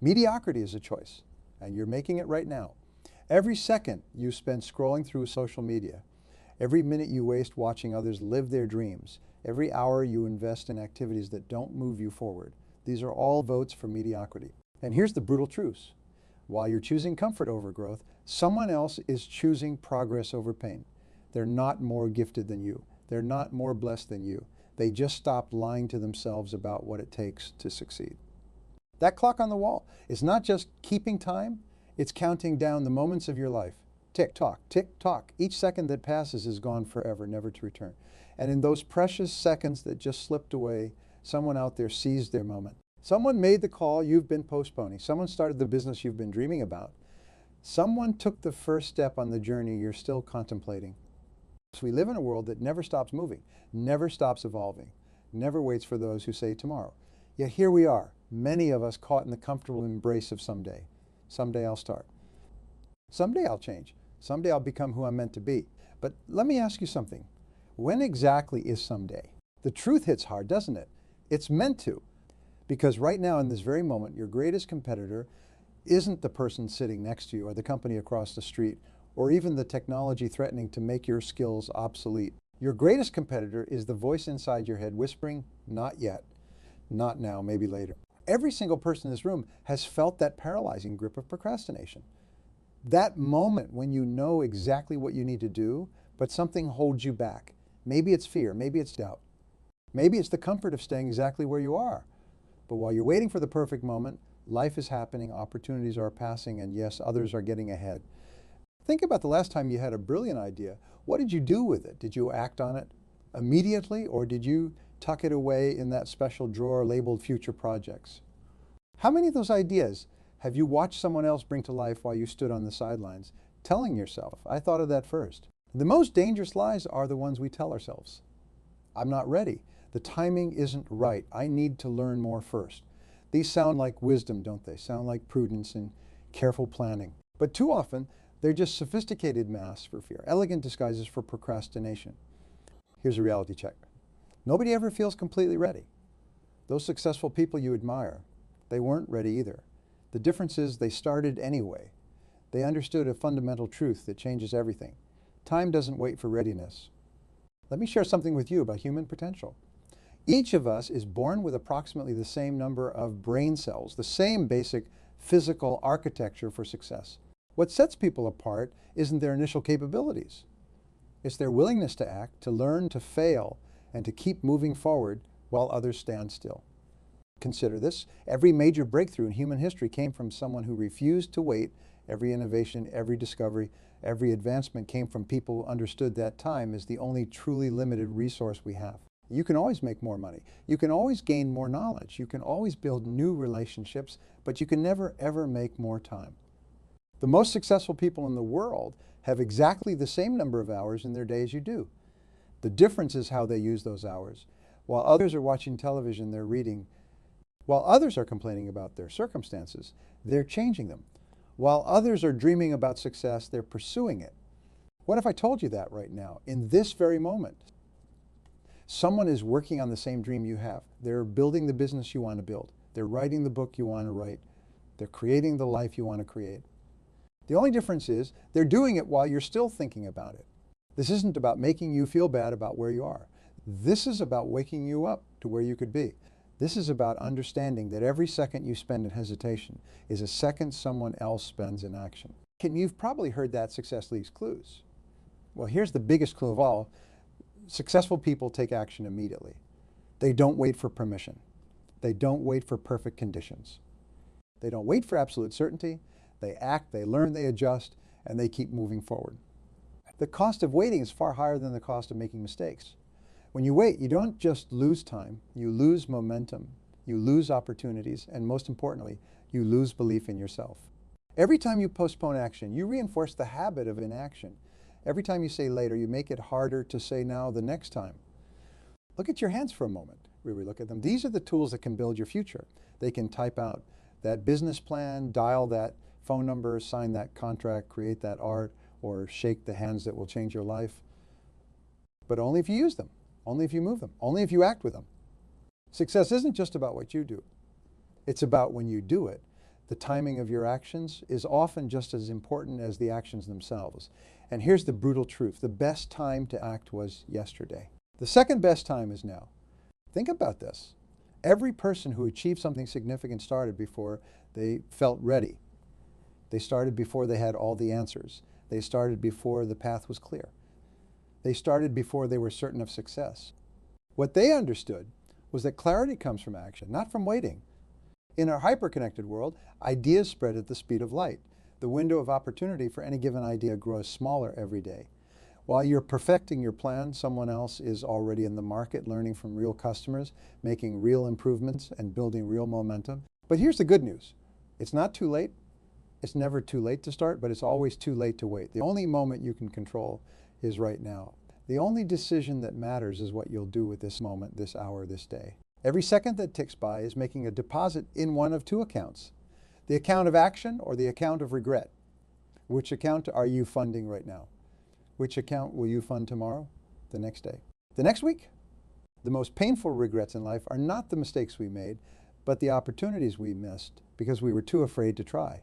Mediocrity is a choice, and you're making it right now. Every second you spend scrolling through social media, every minute you waste watching others live their dreams, every hour you invest in activities that don't move you forward, these are all votes for mediocrity. And here's the brutal truth. While you're choosing comfort over growth, someone else is choosing progress over pain. They're not more gifted than you. They're not more blessed than you. They just stopped lying to themselves about what it takes to succeed. That clock on the wall is not just keeping time, it's counting down the moments of your life. Tick tock, tick tock. Each second that passes is gone forever, never to return. And in those precious seconds that just slipped away, someone out there seized their moment. Someone made the call you've been postponing. Someone started the business you've been dreaming about. Someone took the first step on the journey you're still contemplating. So we live in a world that never stops moving, never stops evolving, never waits for those who say tomorrow. Yet here we are, many of us caught in the comfortable embrace of someday. Someday I'll start. Someday I'll change. Someday I'll become who I'm meant to be. But let me ask you something. When exactly is someday? The truth hits hard, doesn't it? It's meant to. Because right now in this very moment, your greatest competitor isn't the person sitting next to you or the company across the street or even the technology threatening to make your skills obsolete. Your greatest competitor is the voice inside your head whispering, not yet, not now, maybe later. Every single person in this room has felt that paralyzing grip of procrastination. That moment when you know exactly what you need to do, but something holds you back. Maybe it's fear, maybe it's doubt. Maybe it's the comfort of staying exactly where you are. But while you're waiting for the perfect moment, life is happening, opportunities are passing, and yes, others are getting ahead. Think about the last time you had a brilliant idea. What did you do with it? Did you act on it immediately, or did you tuck it away in that special drawer labeled future projects? How many of those ideas have you watched someone else bring to life while you stood on the sidelines, telling yourself, I thought of that first? The most dangerous lies are the ones we tell ourselves. I'm not ready. The timing isn't right. I need to learn more first. These sound like wisdom, don't they? Sound like prudence and careful planning. But too often, they're just sophisticated masks for fear, elegant disguises for procrastination. Here's a reality check. Nobody ever feels completely ready. Those successful people you admire, they weren't ready either. The difference is they started anyway. They understood a fundamental truth that changes everything. Time doesn't wait for readiness. Let me share something with you about human potential. Each of us is born with approximately the same number of brain cells, the same basic physical architecture for success. What sets people apart isn't their initial capabilities. It's their willingness to act, to learn, to fail, and to keep moving forward while others stand still. Consider this. Every major breakthrough in human history came from someone who refused to wait. Every innovation, every discovery, every advancement came from people who understood that time is the only truly limited resource we have. You can always make more money. You can always gain more knowledge. You can always build new relationships, but you can never, ever make more time. The most successful people in the world have exactly the same number of hours in their day as you do. The difference is how they use those hours. While others are watching television, they're reading. While others are complaining about their circumstances, they're changing them. While others are dreaming about success, they're pursuing it. What if I told you that right now, in this very moment? Someone is working on the same dream you have. They're building the business you want to build. They're writing the book you want to write. They're creating the life you want to create. The only difference is they're doing it while you're still thinking about it. This isn't about making you feel bad about where you are. This is about waking you up to where you could be. This is about understanding that every second you spend in hesitation is a second someone else spends in action. You've probably heard that success leaves clues. Well, here's the biggest clue of all. Successful people take action immediately. They don't wait for permission. They don't wait for perfect conditions. They don't wait for absolute certainty. They act, they learn, they adjust, and they keep moving forward. The cost of waiting is far higher than the cost of making mistakes. When you wait, you don't just lose time, you lose momentum, you lose opportunities, and most importantly, you lose belief in yourself. Every time you postpone action, you reinforce the habit of inaction. Every time you say later, you make it harder to say now the next time. Look at your hands for a moment. Really look at them. These are the tools that can build your future. They can type out that business plan, dial that phone number, sign that contract, create that art, or shake the hands that will change your life. But only if you use them, only if you move them, only if you act with them. Success isn't just about what you do. It's about when you do it, The timing of your actions is often just as important as the actions themselves. And here's the brutal truth. The best time to act was yesterday. The second best time is now. Think about this. Every person who achieved something significant started before they felt ready. They started before they had all the answers. They started before the path was clear. They started before they were certain of success. What they understood was that clarity comes from action, not from waiting. In our hyper-connected world, ideas spread at the speed of light. The window of opportunity for any given idea grows smaller every day. While you're perfecting your plan, someone else is already in the market, learning from real customers, making real improvements, and building real momentum. But here's the good news. It's not too late. It's never too late to start, but it's always too late to wait. The only moment you can control is right now. The only decision that matters is what you'll do with this moment, this hour, this day. Every second that ticks by is making a deposit in one of two accounts. The account of action or the account of regret. Which account are you funding right now? Which account will you fund tomorrow, the next day, the next week? The most painful regrets in life are not the mistakes we made, but the opportunities we missed because we were too afraid to try.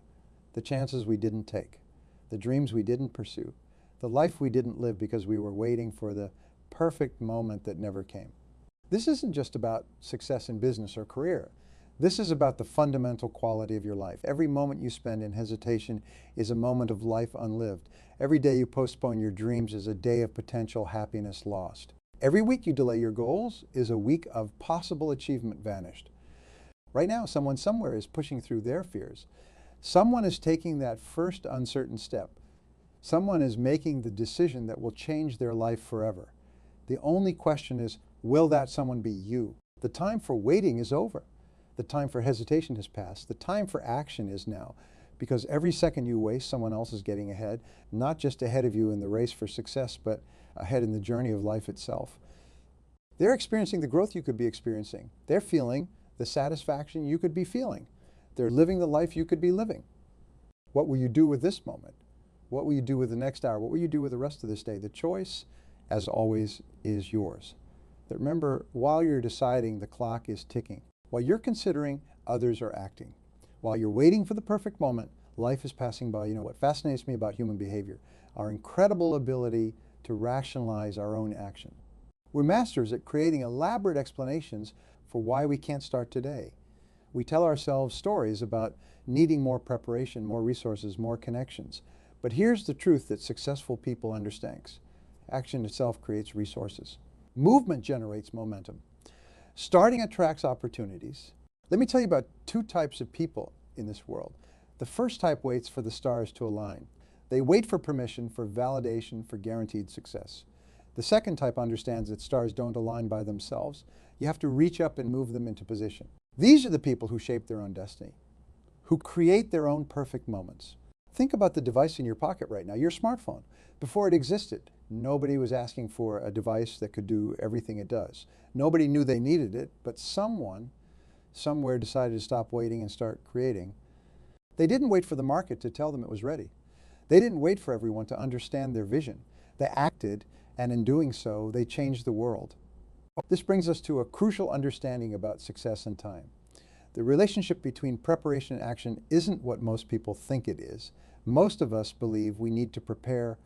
The chances we didn't take, the dreams we didn't pursue, the life we didn't live because we were waiting for the perfect moment that never came. This isn't just about success in business or career. This is about the fundamental quality of your life. Every moment you spend in hesitation is a moment of life unlived. Every day you postpone your dreams is a day of potential happiness lost. Every week you delay your goals is a week of possible achievement vanished. Right now, someone somewhere is pushing through their fears. Someone is taking that first uncertain step. Someone is making the decision that will change their life forever. The only question is, will that someone be you? The time for waiting is over. The time for hesitation has passed. The time for action is now. Because every second you waste, someone else is getting ahead, not just ahead of you in the race for success, but ahead in the journey of life itself. They're experiencing the growth you could be experiencing. They're feeling the satisfaction you could be feeling. They're living the life you could be living. What will you do with this moment? What will you do with the next hour? What will you do with the rest of this day? The choice, as always, is yours. But remember, while you're deciding, the clock is ticking. While you're considering, others are acting. While you're waiting for the perfect moment, life is passing by. You know what fascinates me about human behavior? Our incredible ability to rationalize our own action. We're masters at creating elaborate explanations for why we can't start today. We tell ourselves stories about needing more preparation, more resources, more connections. But here's the truth that successful people understand. Action itself creates resources. Movement generates momentum. Starting attracts opportunities. Let me tell you about two types of people in this world. The first type waits for the stars to align. They wait for permission, for validation, for guaranteed success. The second type understands that stars don't align by themselves. You have to reach up and move them into position. These are the people who shape their own destiny, who create their own perfect moments. Think about the device in your pocket right now, your smartphone. Before it existed, nobody was asking for a device that could do everything it does. Nobody knew they needed it, but someone, somewhere decided to stop waiting and start creating. They didn't wait for the market to tell them it was ready. They didn't wait for everyone to understand their vision. They acted, and in doing so, they changed the world. This brings us to a crucial understanding about success and time. The relationship between preparation and action isn't what most people think it is. Most of us believe we need to prepare,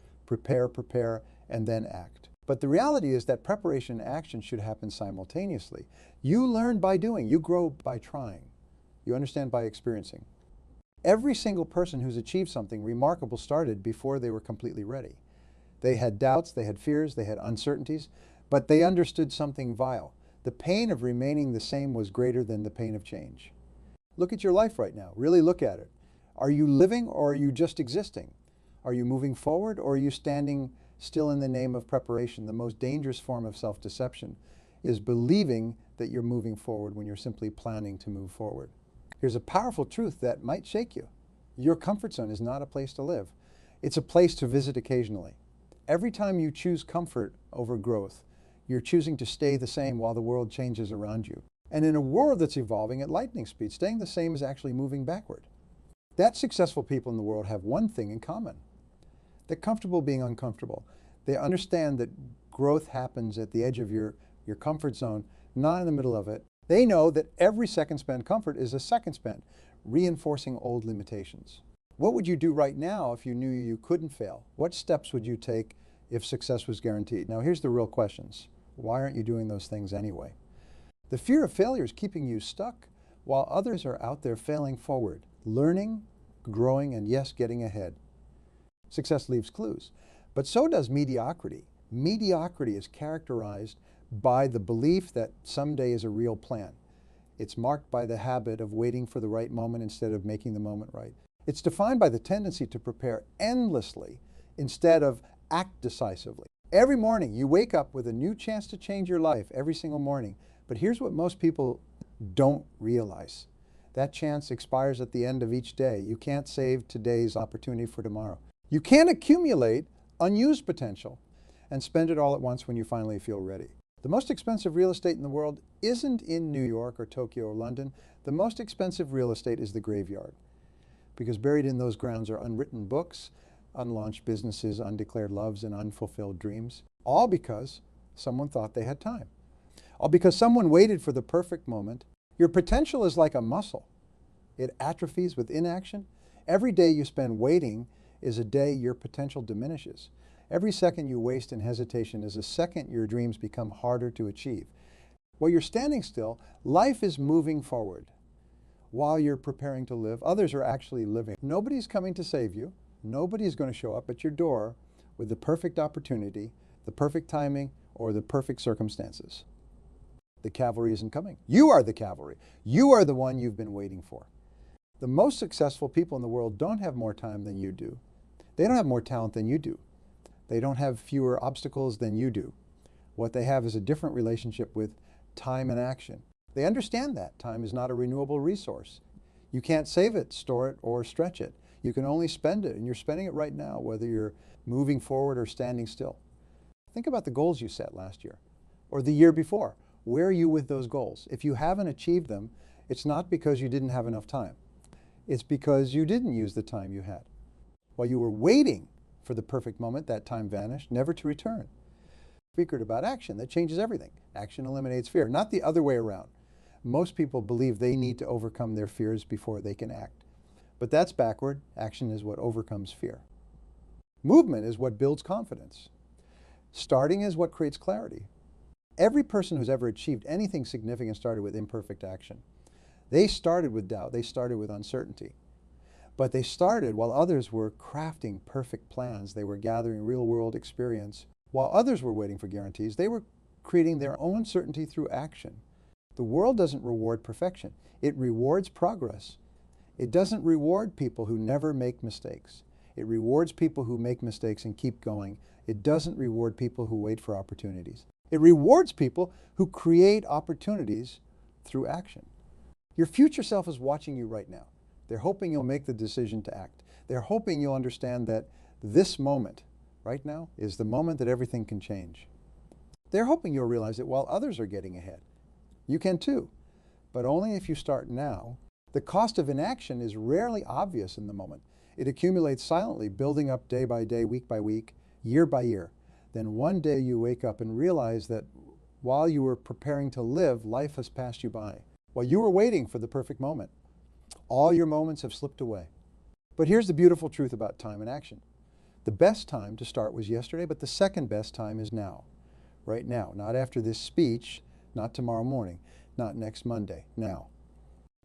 and then act. But the reality is that preparation and action should happen simultaneously. You learn by doing. You grow by trying. You understand by experiencing. Every single person who's achieved something remarkable started before they were completely ready. They had doubts, they had fears, they had uncertainties, but they understood something vile. The pain of remaining the same was greater than the pain of change. Look at your life right now. Really look at it. Are you living or are you just existing? Are you moving forward or are you standing still in the name of preparation? The most dangerous form of self-deception is believing that you're moving forward when you're simply planning to move forward. Here's a powerful truth that might shake you. Your comfort zone is not a place to live. It's a place to visit occasionally. Every time you choose comfort over growth, you're choosing to stay the same while the world changes around you. And in a world that's evolving at lightning speed, staying the same is actually moving backward. That successful people in the world have one thing in common. They're comfortable being uncomfortable. They understand that growth happens at the edge of your comfort zone, not in the middle of it. They know that every second spent comfort is a second spent reinforcing old limitations. What would you do right now if you knew you couldn't fail? What steps would you take if success was guaranteed? Now here's the real questions. Why aren't you doing those things anyway? The fear of failure is keeping you stuck while others are out there failing forward, learning, growing, and yes, getting ahead. Success leaves clues, but so does mediocrity. Mediocrity is characterized by the belief that someday is a real plan. It's marked by the habit of waiting for the right moment instead of making the moment right. It's defined by the tendency to prepare endlessly instead of act decisively. Every morning you wake up with a new chance to change your life every single morning. But here's what most people don't realize. That chance expires at the end of each day. You can't save today's opportunity for tomorrow. You can't accumulate unused potential and spend it all at once when you finally feel ready. The most expensive real estate in the world isn't in New York or Tokyo or London. The most expensive real estate is the graveyard, because buried in those grounds are unwritten books, unlaunched businesses, undeclared loves, and unfulfilled dreams, all because someone thought they had time. All because someone waited for the perfect moment. Your potential is like a muscle. It atrophies with inaction. Every day you spend waiting is a day your potential diminishes. Every second you waste in hesitation is a second your dreams become harder to achieve. While you're standing still, life is moving forward. While you're preparing to live, others are actually living. Nobody's coming to save you. Nobody's going to show up at your door with the perfect opportunity, the perfect timing, or the perfect circumstances. The cavalry isn't coming. You are the cavalry. You are the one you've been waiting for. The most successful people in the world don't have more time than you do. They don't have more talent than you do. They don't have fewer obstacles than you do. What they have is a different relationship with time and action. They understand that time is not a renewable resource. You can't save it, store it, or stretch it. You can only spend it, and you're spending it right now, whether you're moving forward or standing still. Think about the goals you set last year or the year before. Where are you with those goals? If you haven't achieved them, it's not because you didn't have enough time. It's because you didn't use the time you had. While you were waiting for the perfect moment, that time vanished, never to return. Secret about action, that changes everything. Action eliminates fear, not the other way around. Most people believe they need to overcome their fears before they can act. But that's backward. Action is what overcomes fear. Movement is what builds confidence. Starting is what creates clarity. Every person who's ever achieved anything significant started with imperfect action. They started with doubt. They started with uncertainty. But they started while others were crafting perfect plans. They were gathering real-world experience. While others were waiting for guarantees, they were creating their own certainty through action. The world doesn't reward perfection. It rewards progress. It doesn't reward people who never make mistakes. It rewards people who make mistakes and keep going. It doesn't reward people who wait for opportunities. It rewards people who create opportunities through action. Your future self is watching you right now. They're hoping you'll make the decision to act. They're hoping you'll understand that this moment, right now, is the moment that everything can change. They're hoping you'll realize that while others are getting ahead, you can too, but only if you start now. The cost of inaction is rarely obvious in the moment. It accumulates silently, building up day by day, week by week, year by year. Then one day you wake up and realize that while you were preparing to live, life has passed you by. While you were waiting for the perfect moment, all your moments have slipped away. But here's the beautiful truth about time and action. The best time to start was yesterday, but the second best time is now. Right now, not after this speech, not tomorrow morning, not next Monday, now.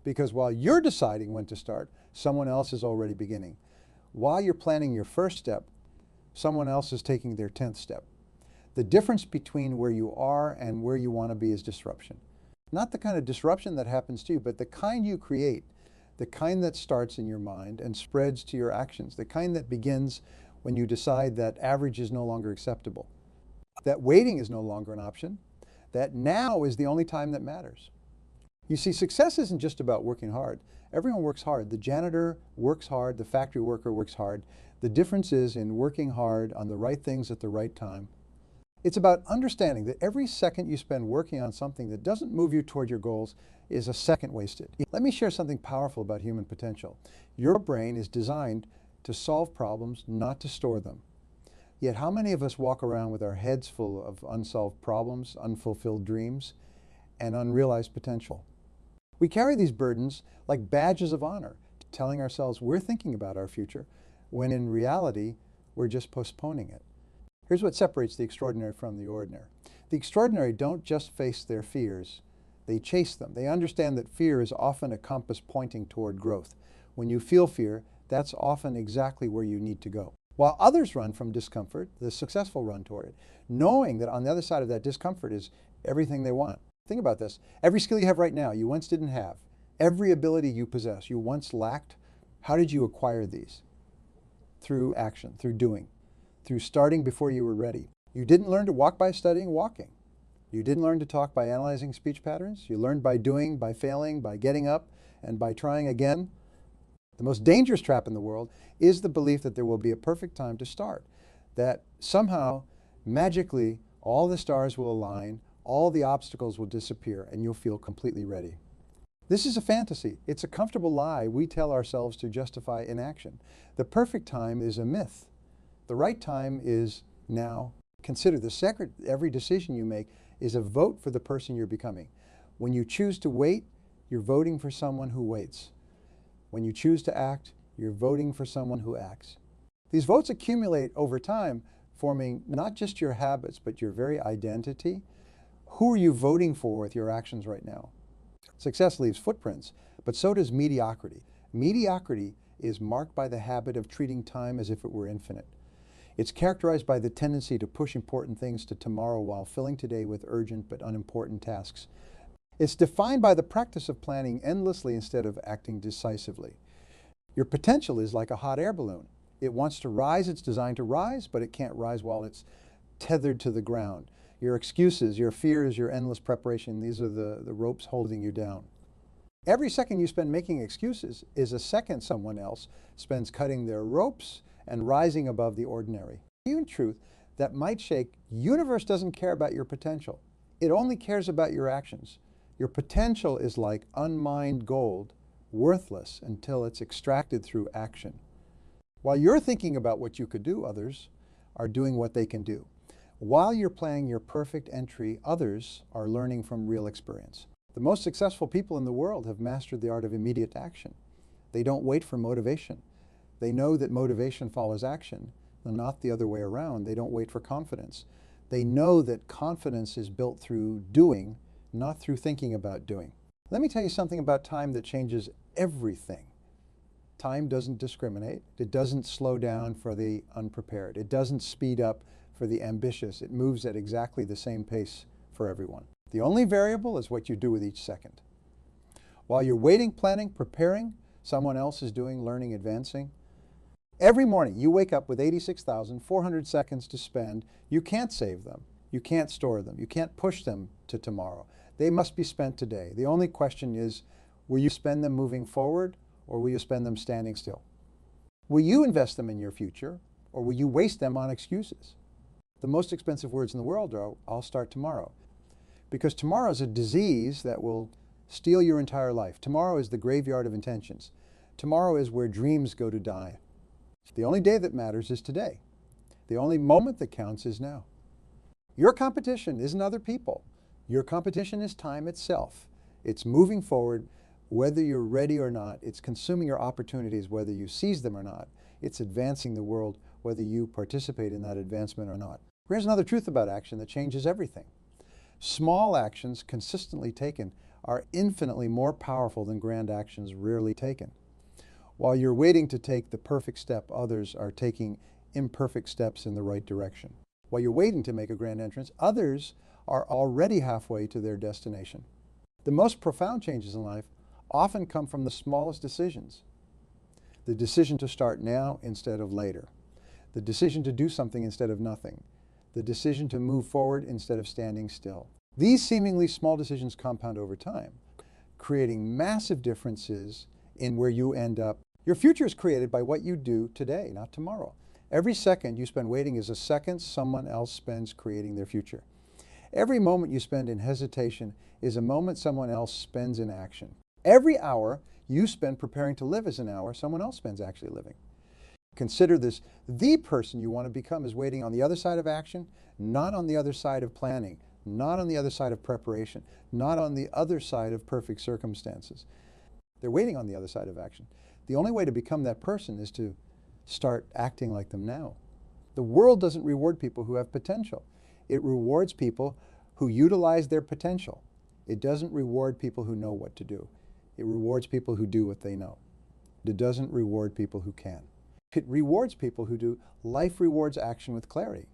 Because while you're deciding when to start, someone else is already beginning. While you're planning your first step, someone else is taking their 10th step. The difference between where you are and where you want to be is disruption. Not the kind of disruption that happens to you, but the kind you create, the kind that starts in your mind and spreads to your actions, the kind that begins when you decide that average is no longer acceptable, that waiting is no longer an option, that now is the only time that matters. You see, success isn't just about working hard. Everyone works hard. The janitor works hard. The factory worker works hard. The difference is in working hard on the right things at the right time. It's about understanding that every second you spend working on something that doesn't move you toward your goals is a second wasted. Let me share something powerful about human potential. Your brain is designed to solve problems, not to store them. Yet how many of us walk around with our heads full of unsolved problems, unfulfilled dreams, and unrealized potential? We carry these burdens like badges of honor, telling ourselves we're thinking about our future, when in reality, we're just postponing it. Here's what separates the extraordinary from the ordinary. The extraordinary don't just face their fears, they chase them. They understand that fear is often a compass pointing toward growth. When you feel fear, that's often exactly where you need to go. While others run from discomfort, the successful run toward it, knowing that on the other side of that discomfort is everything they want. Think about this. Every skill you have right now, you once didn't have. Every ability you possess, you once lacked. How did you acquire these? Through action, through doing, through starting before you were ready. You didn't learn to walk by studying walking. You didn't learn to talk by analyzing speech patterns. You learned by doing, by failing, by getting up, and by trying again. The most dangerous trap in the world is the belief that there will be a perfect time to start, that somehow, magically, all the stars will align, all the obstacles will disappear, and you'll feel completely ready. This is a fantasy. It's a comfortable lie we tell ourselves to justify inaction. The perfect time is a myth. The right time is now. Consider the secret every decision you make is a vote for the person you're becoming. When you choose to wait, you're voting for someone who waits. When you choose to act, you're voting for someone who acts. These votes accumulate over time, forming not just your habits, but your very identity. Who are you voting for with your actions right now? Success leaves footprints, but so does mediocrity. Mediocrity is marked by the habit of treating time as if it were infinite. It's characterized by the tendency to push important things to tomorrow while filling today with urgent but unimportant tasks. It's defined by the practice of planning endlessly instead of acting decisively. Your potential is like a hot air balloon. It wants to rise, it's designed to rise, but it can't rise while it's tethered to the ground. Your excuses, your fears, your endless preparation, these are the ropes holding you down. Every second you spend making excuses is a second someone else spends cutting their ropes and rising above the ordinary. In truth, that might shake, universe doesn't care about your potential. It only cares about your actions. Your potential is like unmined gold, worthless until it's extracted through action. While you're thinking about what you could do, others are doing what they can do. While you're playing your perfect entry, others are learning from real experience. The most successful people in the world have mastered the art of immediate action. They don't wait for motivation. They know that motivation follows action, and not the other way around. They don't wait for confidence. They know that confidence is built through doing, not through thinking about doing. Let me tell you something about time that changes everything. Time doesn't discriminate. It doesn't slow down for the unprepared. It doesn't speed up for the ambitious. It moves at exactly the same pace for everyone. The only variable is what you do with each second. While you're waiting, planning, preparing, someone else is doing, learning, advancing. Every morning you wake up with 86,400 seconds to spend. You can't save them. You can't store them. You can't push them to tomorrow. They must be spent today. The only question is, will you spend them moving forward or will you spend them standing still? Will you invest them in your future or will you waste them on excuses? The most expensive words in the world are, I'll start tomorrow. Because tomorrow is a disease that will steal your entire life. Tomorrow is the graveyard of intentions. Tomorrow is where dreams go to die. The only day that matters is today. The only moment that counts is now. Your competition isn't other people. Your competition is time itself. It's moving forward whether you're ready or not. It's consuming your opportunities whether you seize them or not. It's advancing the world whether you participate in that advancement or not. Here's another truth about action that changes everything. Small actions consistently taken are infinitely more powerful than grand actions rarely taken. While you're waiting to take the perfect step, others are taking imperfect steps in the right direction. While you're waiting to make a grand entrance, others are already halfway to their destination. The most profound changes in life often come from the smallest decisions. The decision to start now instead of later. The decision to do something instead of nothing. The decision to move forward instead of standing still. These seemingly small decisions compound over time, creating massive differences in where you end up. Your future is created by what you do today, not tomorrow. Every second you spend waiting is a second someone else spends creating their future. Every moment you spend in hesitation is a moment someone else spends in action. Every hour you spend preparing to live is an hour someone else spends actually living. Consider this, the person you want to become is waiting on the other side of action, not on the other side of planning, not on the other side of preparation, not on the other side of perfect circumstances. They're waiting on the other side of action. The only way to become that person is to start acting like them now. The world doesn't reward people who have potential. It rewards people who utilize their potential. It doesn't reward people who know what to do. It rewards people who do what they know. It doesn't reward people who can. It rewards people who do. Life rewards action with clarity,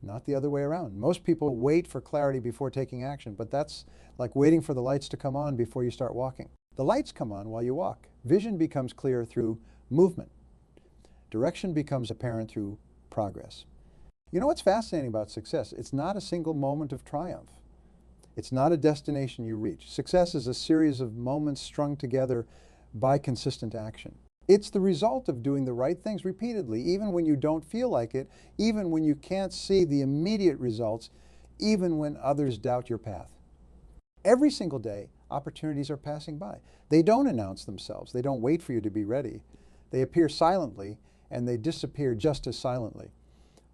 not the other way around. Most people wait for clarity before taking action, but that's like waiting for the lights to come on before you start walking. The lights come on while you walk. Vision becomes clear through movement. Direction becomes apparent through progress. You know what's fascinating about success? It's not a single moment of triumph. It's not a destination you reach. Success is a series of moments strung together by consistent action. It's the result of doing the right things repeatedly, even when you don't feel like it, even when you can't see the immediate results, even when others doubt your path. Every single day, opportunities are passing by. They don't announce themselves. They don't wait for you to be ready. They appear silently, and they disappear just as silently.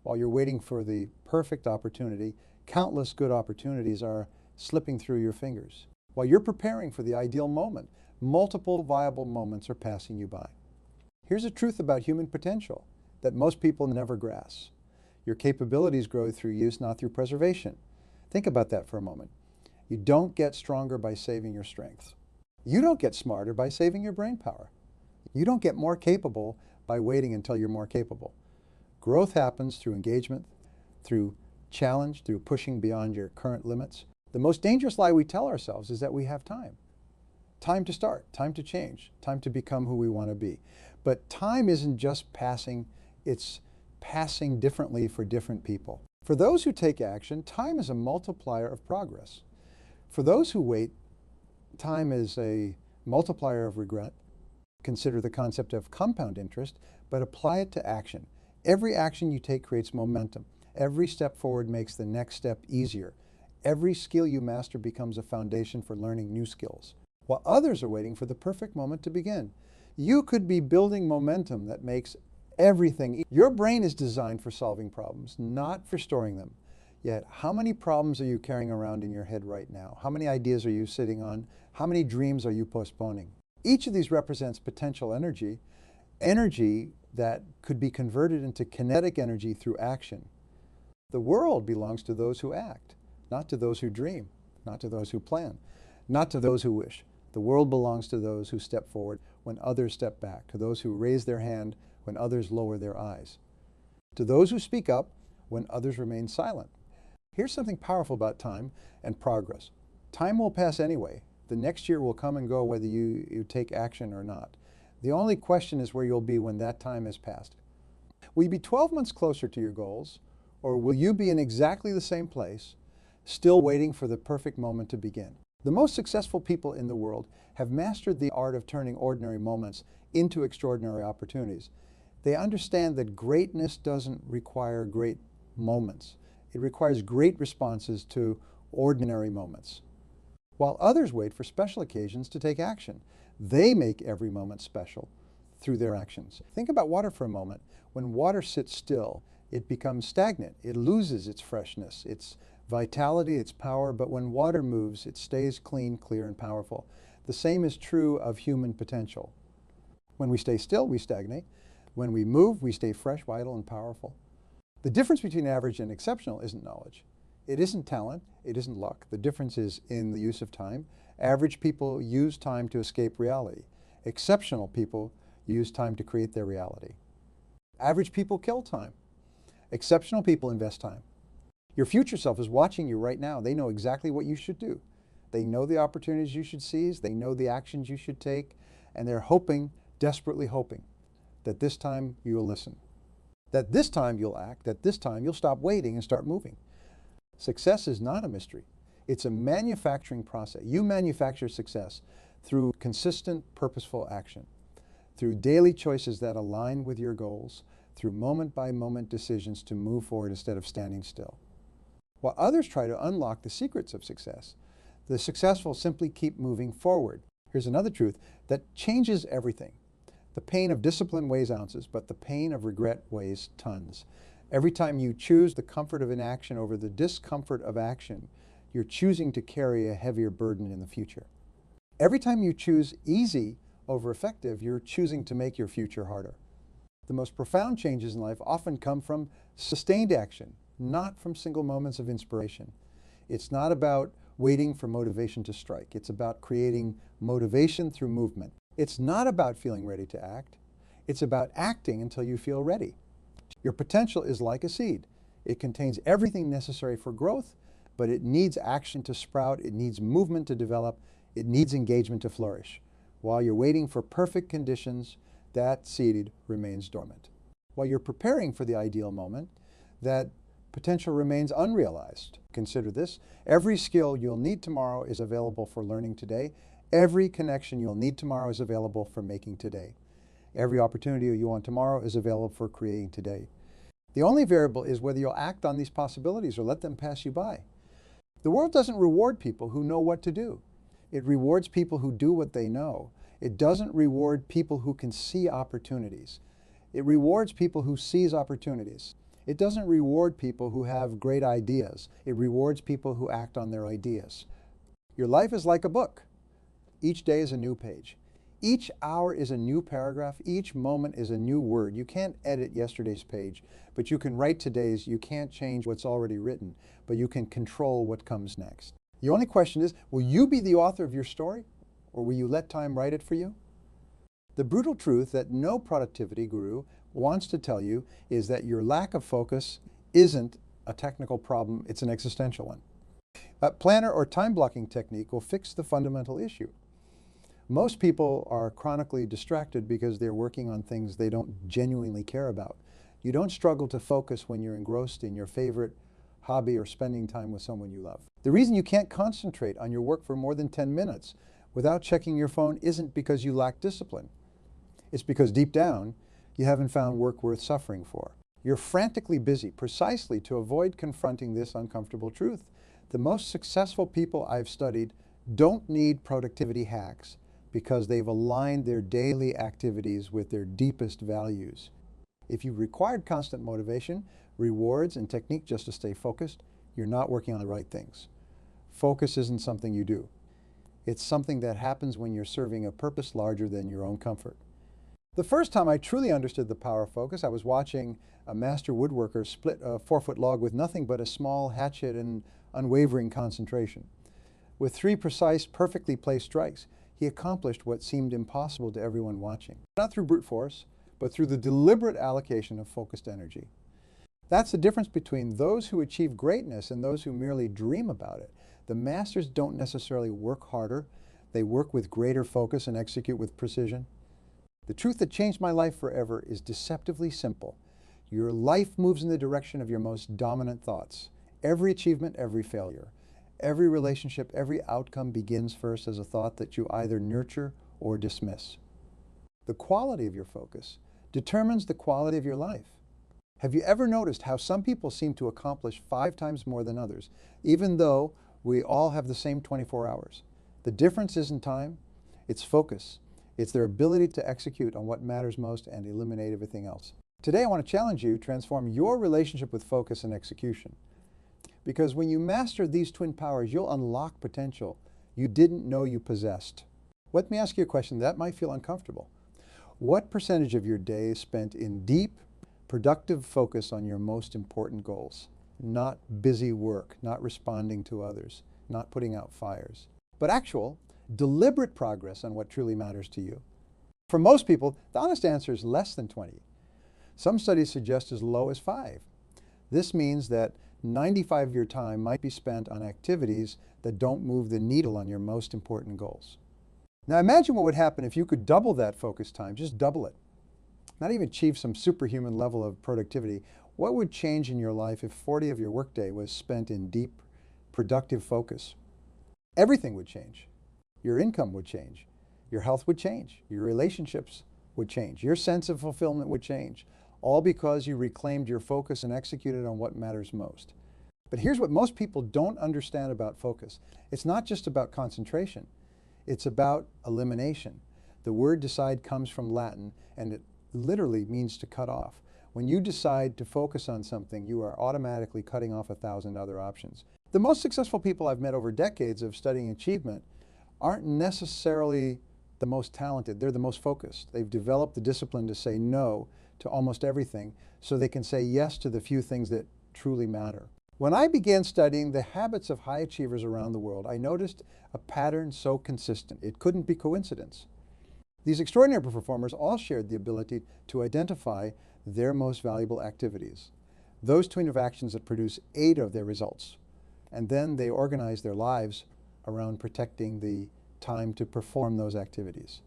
While you're waiting for the perfect opportunity, countless good opportunities are slipping through your fingers. While you're preparing for the ideal moment, multiple viable moments are passing you by. Here's a truth about human potential that most people never grasp. Your capabilities grow through use, not through preservation. Think about that for a moment. You don't get stronger by saving your strength. You don't get smarter by saving your brain power. You don't get more capable by waiting until you're more capable. Growth happens through engagement, through challenge, through pushing beyond your current limits. The most dangerous lie we tell ourselves is that we have time. Time to start, time to change, time to become who we want to be. But time isn't just passing, it's passing differently for different people. For those who take action, time is a multiplier of progress. For those who wait, time is a multiplier of regret. Consider the concept of compound interest, but apply it to action. Every action you take creates momentum. Every step forward makes the next step easier. Every skill you master becomes a foundation for learning new skills. While others are waiting for the perfect moment to begin, you could be building momentum that makes everything easier. Your brain is designed for solving problems, not for storing them. Yet, how many problems are you carrying around in your head right now? How many ideas are you sitting on? How many dreams are you postponing? Each of these represents potential energy, energy that could be converted into kinetic energy through action. The world belongs to those who act, not to those who dream, not to those who plan, not to those who wish. The world belongs to those who step forward when others step back, to those who raise their hand when others lower their eyes, to those who speak up when others remain silent. Here's something powerful about time and progress. Time will pass anyway. The next year will come and go whether you take action or not. The only question is where you'll be when that time has passed. Will you be 12 months closer to your goals, or will you be in exactly the same place, still waiting for the perfect moment to begin? The most successful people in the world have mastered the art of turning ordinary moments into extraordinary opportunities. They understand that greatness doesn't require great moments. It requires great responses to ordinary moments. While others wait for special occasions to take action, they make every moment special through their actions. Think about water for a moment. When water sits still, it becomes stagnant. It loses its freshness, its vitality, its power, but when water moves, it stays clean, clear, and powerful. The same is true of human potential. When we stay still, we stagnate. When we move, we stay fresh, vital, and powerful. The difference between average and exceptional isn't knowledge. It isn't talent. It isn't luck. The difference is in the use of time. Average people use time to escape reality. Exceptional people use time to create their reality. Average people kill time. Exceptional people invest time. Your future self is watching you right now. They know exactly what you should do. They know the opportunities you should seize. They know the actions you should take. And they're hoping, desperately hoping, that this time you will listen. That this time you'll act. That this time you'll stop waiting and start moving. Success is not a mystery. It's a manufacturing process. You manufacture success through consistent, purposeful action, through daily choices that align with your goals, through moment-by-moment decisions to move forward instead of standing still. While others try to unlock the secrets of success, the successful simply keep moving forward. Here's another truth that changes everything. The pain of discipline weighs ounces, but the pain of regret weighs tons. Every time you choose the comfort of inaction over the discomfort of action, you're choosing to carry a heavier burden in the future. Every time you choose easy over effective, you're choosing to make your future harder. The most profound changes in life often come from sustained action, not from single moments of inspiration. It's not about waiting for motivation to strike. It's about creating motivation through movement. It's not about feeling ready to act. It's about acting until you feel ready. Your potential is like a seed. It contains everything necessary for growth, but it needs action to sprout. It needs movement to develop. It needs engagement to flourish. While you're waiting for perfect conditions, that seed remains dormant. While you're preparing for the ideal moment, that potential remains unrealized. Consider this: every skill you'll need tomorrow is available for learning today. Every connection you'll need tomorrow is available for making today. Every opportunity you want tomorrow is available for creating today. The only variable is whether you'll act on these possibilities or let them pass you by. The world doesn't reward people who know what to do. It rewards people who do what they know. It doesn't reward people who can see opportunities. It rewards people who seize opportunities. It doesn't reward people who have great ideas. It rewards people who act on their ideas. Your life is like a book. Each day is a new page. Each hour is a new paragraph. Each moment is a new word. You can't edit yesterday's page, but you can write today's. You can't change what's already written, but you can control what comes next. The only question is, will you be the author of your story, or will you let time write it for you? The brutal truth that no productivity guru wants to tell you is that your lack of focus isn't a technical problem, it's an existential one. A planner or time blocking technique will fix the fundamental issue. Most people are chronically distracted because they're working on things they don't genuinely care about. You don't struggle to focus when you're engrossed in your favorite hobby or spending time with someone you love. The reason you can't concentrate on your work for more than 10 minutes without checking your phone isn't because you lack discipline. It's because deep down, you haven't found work worth suffering for. You're frantically busy precisely to avoid confronting this uncomfortable truth. The most successful people I've studied don't need productivity hacks because they've aligned their daily activities with their deepest values. If you required constant motivation, rewards, and technique just to stay focused, you're not working on the right things. Focus isn't something you do. It's something that happens when you're serving a purpose larger than your own comfort. The first time I truly understood the power of focus, I was watching a master woodworker split a 4-foot log with nothing but a small hatchet and unwavering concentration. With 3 precise, perfectly placed strikes, he accomplished what seemed impossible to everyone watching. Not through brute force, but through the deliberate allocation of focused energy. That's the difference between those who achieve greatness and those who merely dream about it. The masters don't necessarily work harder. They work with greater focus and execute with precision. The truth that changed my life forever is deceptively simple. Your life moves in the direction of your most dominant thoughts. Every achievement, every failure, every relationship, every outcome begins first as a thought that you either nurture or dismiss. The quality of your focus determines the quality of your life. Have you ever noticed how some people seem to accomplish 5 times more than others, even though we all have the same 24 hours? The difference isn't time, it's focus. It's their ability to execute on what matters most and eliminate everything else. Today I want to challenge you to transform your relationship with focus and execution. Because when you master these twin powers, you'll unlock potential you didn't know you possessed. Let me ask you a question that might feel uncomfortable. What percentage of your day is spent in deep, productive focus on your most important goals? Not busy work, not responding to others, not putting out fires, but actual, deliberate progress on what truly matters to you. For most people, the honest answer is less than 20. Some studies suggest as low as 5. This means that 95 of your time might be spent on activities that don't move the needle on your most important goals. Now imagine what would happen if you could double that focus time, just double it. Not even achieve some superhuman level of productivity. What would change in your life if 40 of your workday was spent in deep, productive focus? Everything would change. Your income would change. Your health would change. Your relationships would change. Your sense of fulfillment would change. All because you reclaimed your focus and executed on what matters most. But here's what most people don't understand about focus. It's not just about concentration. It's about elimination. The word decide comes from Latin, and it literally means to cut off. When you decide to focus on something, you are automatically cutting off 1,000 other options. The most successful people I've met over decades of studying achievement aren't necessarily the most talented. They're the most focused. They've developed the discipline to say no to almost everything so they can say yes to the few things that truly matter. When I began studying the habits of high achievers around the world, I noticed a pattern so consistent. It couldn't be coincidence. These extraordinary performers all shared the ability to identify their most valuable activities, those 20 actions that produce 8 of their results. And then they organized their lives around protecting the time to perform those activities.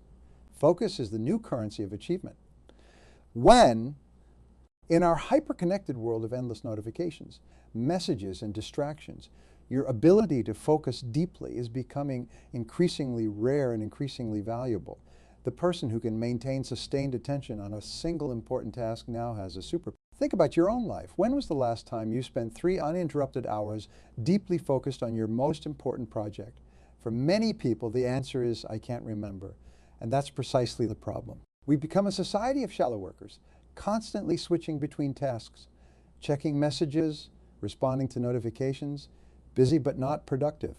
Focus is the new currency of achievement. When, in our hyper-connected world of endless notifications, messages and distractions, your ability to focus deeply is becoming increasingly rare and increasingly valuable. The person who can maintain sustained attention on a single important task now has a superpower. Think about your own life. When was the last time you spent 3 uninterrupted hours deeply focused on your most important project? For many people, the answer is, I can't remember. And that's precisely the problem. We've become a society of shallow workers, constantly switching between tasks, checking messages, responding to notifications, busy but not productive.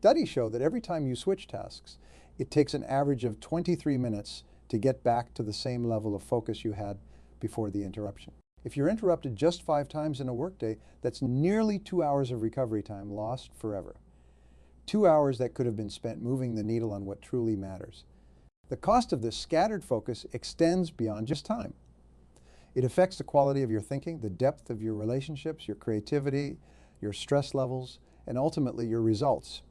Studies show that every time you switch tasks, it takes an average of 23 minutes to get back to the same level of focus you had before the interruption. If you're interrupted just 5 times in a workday, that's nearly 2 hours of recovery time lost forever. 2 hours that could have been spent moving the needle on what truly matters. The cost of this scattered focus extends beyond just time. It affects the quality of your thinking, the depth of your relationships, your creativity, your stress levels, and ultimately your results.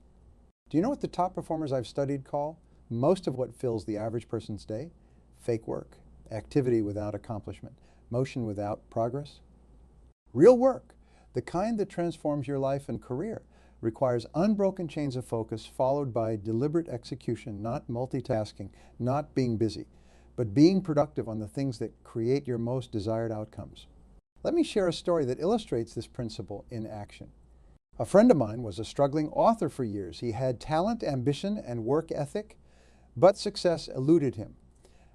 Do you know what the top performers I've studied call most of what fills the average person's day? Fake work, activity without accomplishment, motion without progress. Real work, the kind that transforms your life and career, requires unbroken chains of focus followed by deliberate execution, not multitasking, not being busy, but being productive on the things that create your most desired outcomes. Let me share a story that illustrates this principle in action. A friend of mine was a struggling author for years. He had talent, ambition, and work ethic, but success eluded him.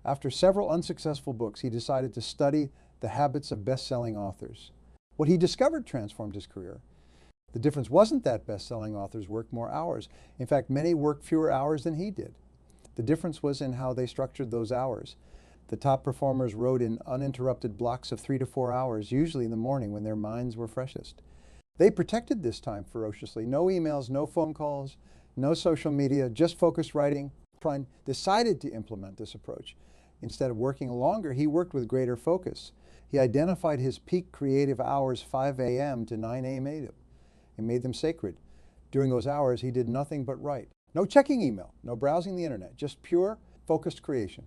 After several unsuccessful books, he decided to study the habits of best-selling authors. What he discovered transformed his career. The difference wasn't that best-selling authors worked more hours. In fact, many worked fewer hours than he did. The difference was in how they structured those hours. The top performers wrote in uninterrupted blocks of 3 to 4 hours, usually in the morning when their minds were freshest. They protected this time ferociously. No emails, no phone calls, no social media, just focused writing. Brian decided to implement this approach. Instead of working longer, he worked with greater focus. He identified his peak creative hours 5 a.m. to 9 a.m. and made them sacred. During those hours, he did nothing but write. No checking email, no browsing the internet, just pure, focused creation.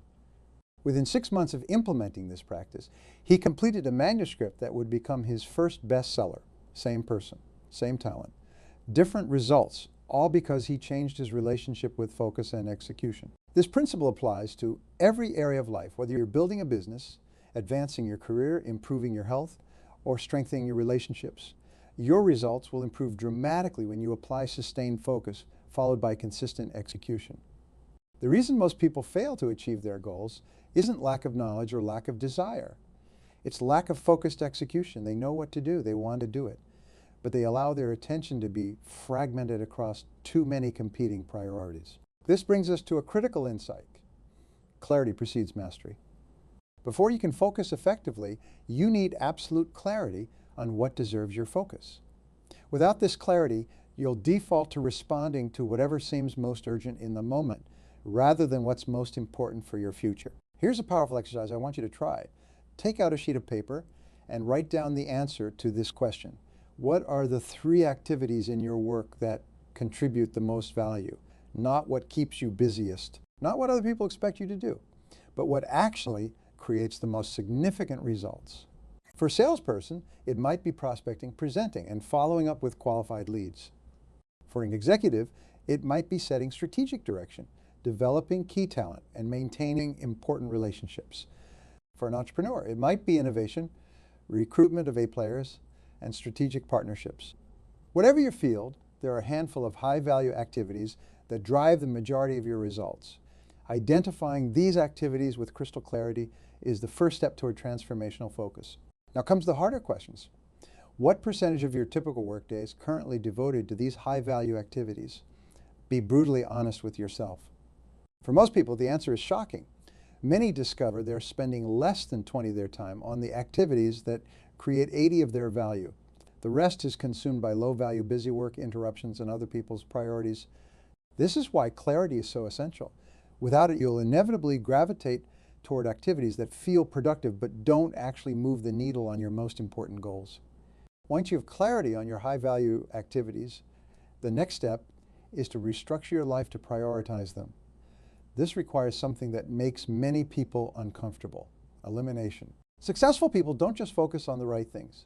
Within 6 months of implementing this practice, he completed a manuscript that would become his first bestseller. Same person, same talent, different results, all because he changed his relationship with focus and execution. This principle applies to every area of life, whether you're building a business, advancing your career, improving your health, or strengthening your relationships. Your results will improve dramatically when you apply sustained focus, followed by consistent execution. The reason most people fail to achieve their goals isn't lack of knowledge or lack of desire. It's lack of focused execution. They know what to do, they want to do it, but they allow their attention to be fragmented across too many competing priorities. This brings us to a critical insight. Clarity precedes mastery. Before you can focus effectively, you need absolute clarity on what deserves your focus. Without this clarity, you'll default to responding to whatever seems most urgent in the moment, rather than what's most important for your future. Here's a powerful exercise I want you to try. Take out a sheet of paper and write down the answer to this question. What are the 3 activities in your work that contribute the most value? Not what keeps you busiest, not what other people expect you to do, but what actually creates the most significant results. For a salesperson, it might be prospecting, presenting, and following up with qualified leads. For an executive, it might be setting strategic direction, developing key talent, and maintaining important relationships. For an entrepreneur, it might be innovation, recruitment of A players, and strategic partnerships. Whatever your field, there are a handful of high-value activities that drive the majority of your results. Identifying these activities with crystal clarity is the first step toward transformational focus. Now comes the harder questions. What percentage of your typical workday is currently devoted to these high-value activities? Be brutally honest with yourself. For most people, the answer is shocking. Many discover they're spending less than 20 of their time on the activities that create 80 of their value. The rest is consumed by low-value busy work, interruptions, and other people's priorities. This is why clarity is so essential. Without it, you'll inevitably gravitate toward activities that feel productive but don't actually move the needle on your most important goals. Once you have clarity on your high-value activities, the next step is to restructure your life to prioritize them. This requires something that makes many people uncomfortable: elimination. Successful people don't just focus on the right things.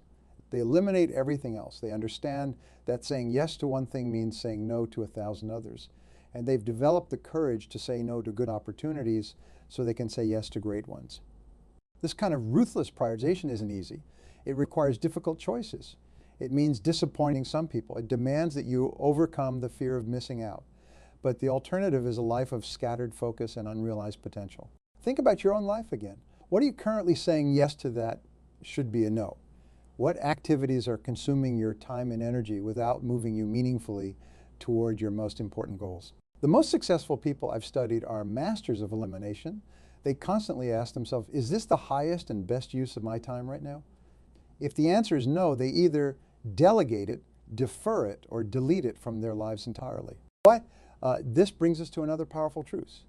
They eliminate everything else. They understand that saying yes to one thing means saying no to 1,000 others. And they've developed the courage to say no to good opportunities so they can say yes to great ones. This kind of ruthless prioritization isn't easy. It requires difficult choices. It means disappointing some people. It demands that you overcome the fear of missing out. But the alternative is a life of scattered focus and unrealized potential. Think about your own life again. What are you currently saying yes to that should be a no? What activities are consuming your time and energy without moving you meaningfully toward your most important goals? The most successful people I've studied are masters of elimination. They constantly ask themselves, is this the highest and best use of my time right now? If the answer is no, they either delegate it, defer it, or delete it from their lives entirely. But this brings us to another powerful truth.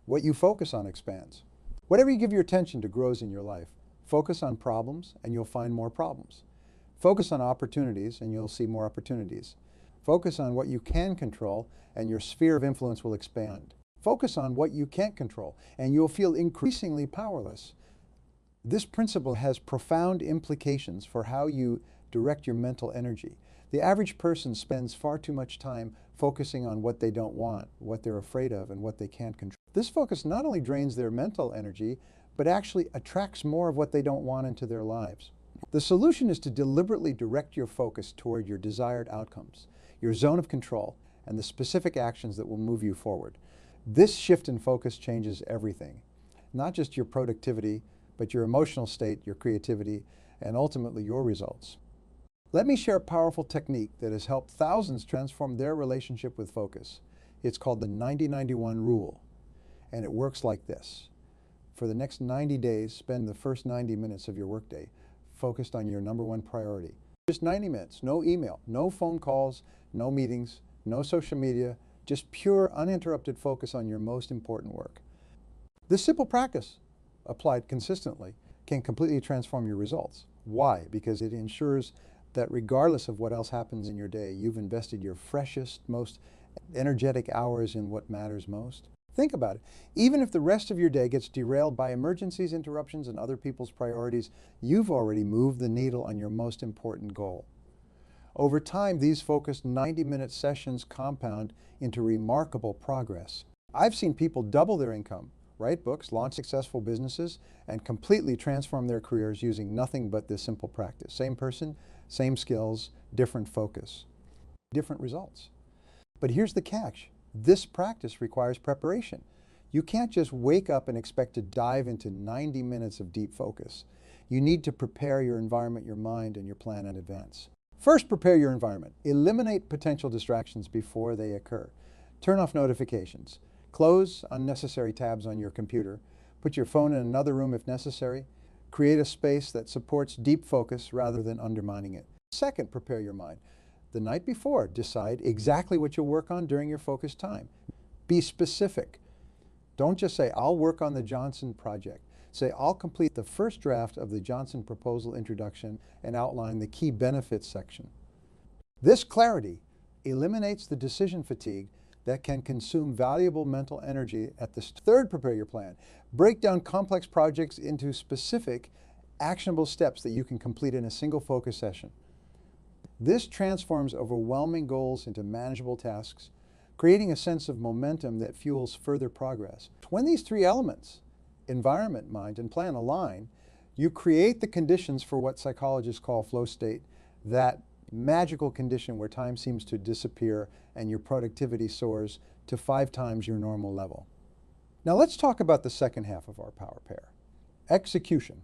What you focus on expands. Whatever you give your attention to grows in your life. Focus on problems and you'll find more problems. Focus on opportunities and you'll see more opportunities. Focus on what you can control and your sphere of influence will expand. Focus on what you can't control and you'll feel increasingly powerless. This principle has profound implications for how you direct your mental energy. The average person spends far too much time focusing on what they don't want, what they're afraid of, and what they can't control. This focus not only drains their mental energy, but actually attracts more of what they don't want into their lives. The solution is to deliberately direct your focus toward your desired outcomes, your zone of control, and the specific actions that will move you forward. This shift in focus changes everything, not just your productivity, but your emotional state, your creativity, and ultimately your results. Let me share a powerful technique that has helped thousands transform their relationship with focus. It's called the 90-91 rule, and it works like this. For the next 90 days, spend the first 90 minutes of your workday focused on your number one priority. Just 90 minutes, no email, no phone calls, no meetings, no social media, just pure uninterrupted focus on your most important work. This simple practice, applied consistently, can completely transform your results. Why? Because it ensures that regardless of what else happens in your day, you've invested your freshest, most energetic hours in what matters most. Think about it. Even if the rest of your day gets derailed by emergencies, interruptions, and other people's priorities, you've already moved the needle on your most important goal. Over time, these focused 90-minute sessions compound into remarkable progress. I've seen people double their income, write books, launch successful businesses, and completely transform their careers using nothing but this simple practice. Same person, same skills, different focus, different results. But here's the catch. This practice requires preparation. You can't just wake up and expect to dive into 90 minutes of deep focus. You need to prepare your environment, your mind, and your plan in advance. First, prepare your environment. Eliminate potential distractions before they occur. Turn off notifications. Close unnecessary tabs on your computer. Put your phone in another room if necessary. Create a space that supports deep focus rather than undermining it. Second, prepare your mind. The night before, decide exactly what you'll work on during your focused time. Be specific. Don't just say, I'll work on the Johnson project. Say, I'll complete the first draft of the Johnson proposal introduction and outline the key benefits section. This clarity eliminates the decision fatigue that can consume valuable mental energy at the start. Third, prepare your plan. Break down complex projects into specific, actionable steps that you can complete in a single focus session. This transforms overwhelming goals into manageable tasks, creating a sense of momentum that fuels further progress. When these three elements, environment, mind, and plan, align, you create the conditions for what psychologists call flow state, that magical condition where time seems to disappear and your productivity soars to 5 times your normal level. Now let's talk about the second half of our power pair, Execution.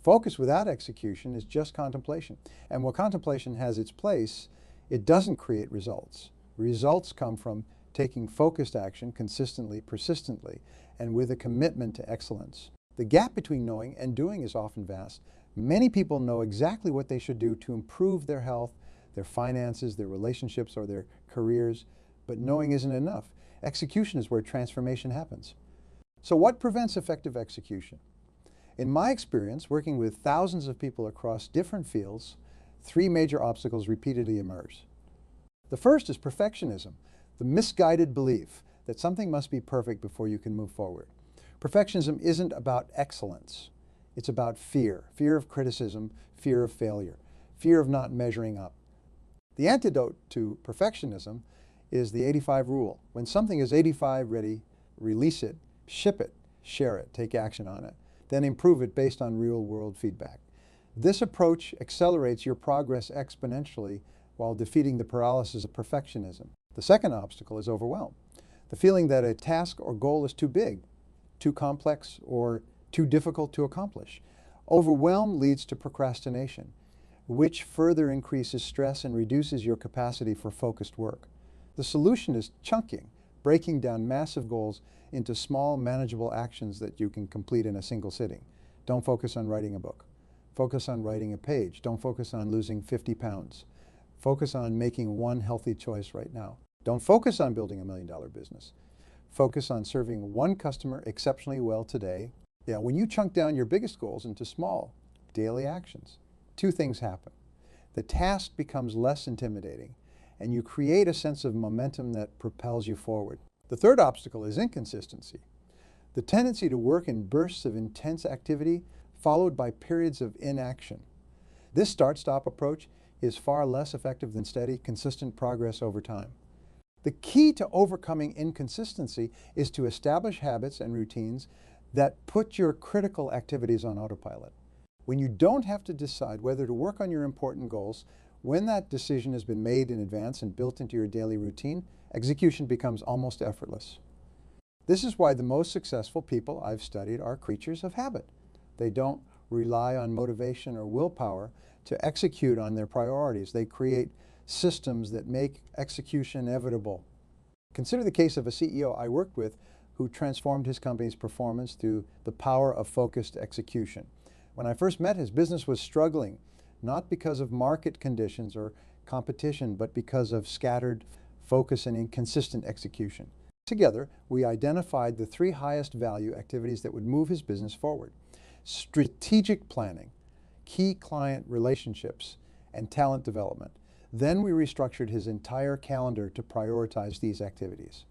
Focus without execution is just contemplation. And while contemplation has its place, it doesn't create results. Results come from taking focused action consistently, persistently, and with a commitment to excellence. The gap between knowing and doing is often vast. Many people know exactly what they should do to improve their health, their finances, their relationships, or their careers, but knowing isn't enough. Execution is where transformation happens. So what prevents effective execution? In my experience, working with thousands of people across different fields, three major obstacles repeatedly emerge. The first is perfectionism, the misguided belief that something must be perfect before you can move forward. Perfectionism isn't about excellence. It's about fear of criticism, fear of failure, fear of not measuring up. The antidote to perfectionism is the 85 rule. When something is 85 ready, release it, ship it, share it, take action on it, then improve it based on real-world feedback. This approach accelerates your progress exponentially while defeating the paralysis of perfectionism. The second obstacle is overwhelm. The feeling that a task or goal is too big, too complex, or too difficult to accomplish. Overwhelm leads to procrastination, which further increases stress and reduces your capacity for focused work. The solution is chunking, breaking down massive goals into small, manageable actions that you can complete in a single sitting. Don't focus on writing a book. Focus on writing a page. Don't focus on losing 50 pounds. Focus on making one healthy choice right now. Don't focus on building $1 million business. Focus on serving one customer exceptionally well today. When you chunk down your biggest goals into small, daily actions, two things happen. The task becomes less intimidating, and you create a sense of momentum that propels you forward. The third obstacle is inconsistency. The tendency to work in bursts of intense activity followed by periods of inaction. This start-stop approach is far less effective than steady, consistent progress over time. The key to overcoming inconsistency is to establish habits and routines that put your critical activities on autopilot. When you don't have to decide whether to work on your important goals, when that decision has been made in advance and built into your daily routine, execution becomes almost effortless. This is why the most successful people I've studied are creatures of habit. They don't rely on motivation or willpower to execute on their priorities. They create systems that make execution inevitable. Consider the case of a CEO I worked with who transformed his company's performance through the power of focused execution. When I first met, his business was struggling, not because of market conditions or competition, but because of scattered focus and inconsistent execution. Together, we identified the three highest value activities that would move his business forward: strategic planning, key client relationships, and talent development. Then we restructured his entire calendar to prioritize these activities.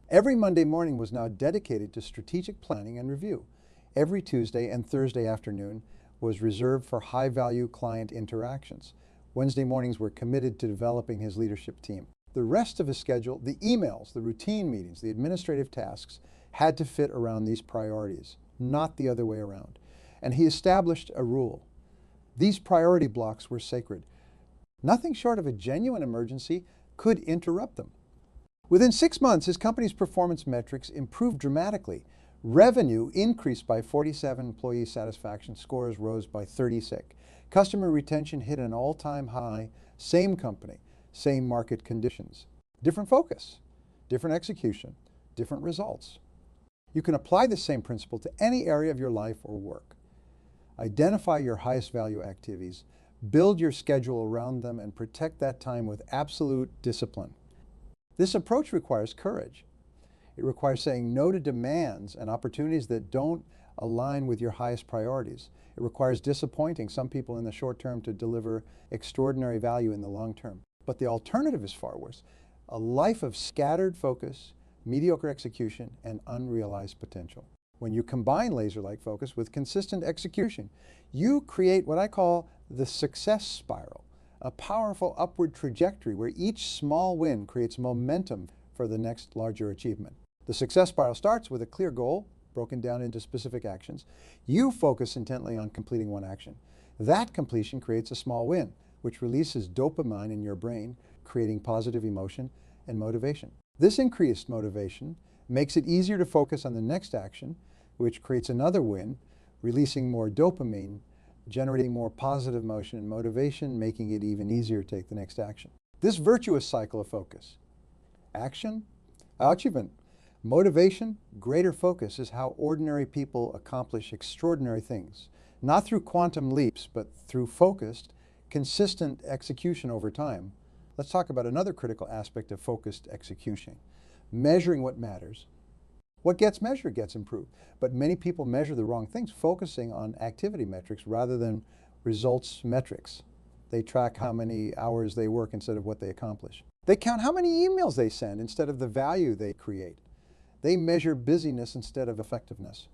Every Monday morning was now dedicated to strategic planning and review. Every Tuesday and Thursday afternoon was reserved for high-value client interactions. Wednesday mornings were committed to developing his leadership team. The rest of his schedule, the emails, the routine meetings, the administrative tasks, had to fit around these priorities, not the other way around. And he established a rule. These priority blocks were sacred. Nothing short of a genuine emergency could interrupt them. Within 6 months, his company's performance metrics improved dramatically. Revenue increased by 47, employee satisfaction scores rose by 36. Customer retention hit an all-time high, same company, same market conditions. Different focus, different execution, different results. You can apply the same principle to any area of your life or work. Identify your highest value activities, build your schedule around them, and protect that time with absolute discipline. This approach requires courage. It requires saying no to demands and opportunities that don't align with your highest priorities. It requires disappointing some people in the short term to deliver extraordinary value in the long term. But the alternative is far worse: a life of scattered focus, mediocre execution, and unrealized potential. When you combine laser-like focus with consistent execution, you create what I call the success spiral, a powerful upward trajectory where each small win creates momentum for the next larger achievement. The success spiral starts with a clear goal, broken down into specific actions. You focus intently on completing one action. That completion creates a small win, which releases dopamine in your brain, creating positive emotion and motivation. This increased motivation makes it easier to focus on the next action, which creates another win, releasing more dopamine, generating more positive emotion and motivation, making it even easier to take the next action. This virtuous cycle of focus, action, achievement, motivation, greater focus is how ordinary people accomplish extraordinary things, not through quantum leaps, but through focused, consistent execution over time. Let's talk about another critical aspect of focused execution, measuring what matters. What gets measured gets improved, but many people measure the wrong things, focusing on activity metrics rather than results metrics. They track how many hours they work instead of what they accomplish. They count how many emails they send instead of the value they create. They measure busyness instead of effectiveness.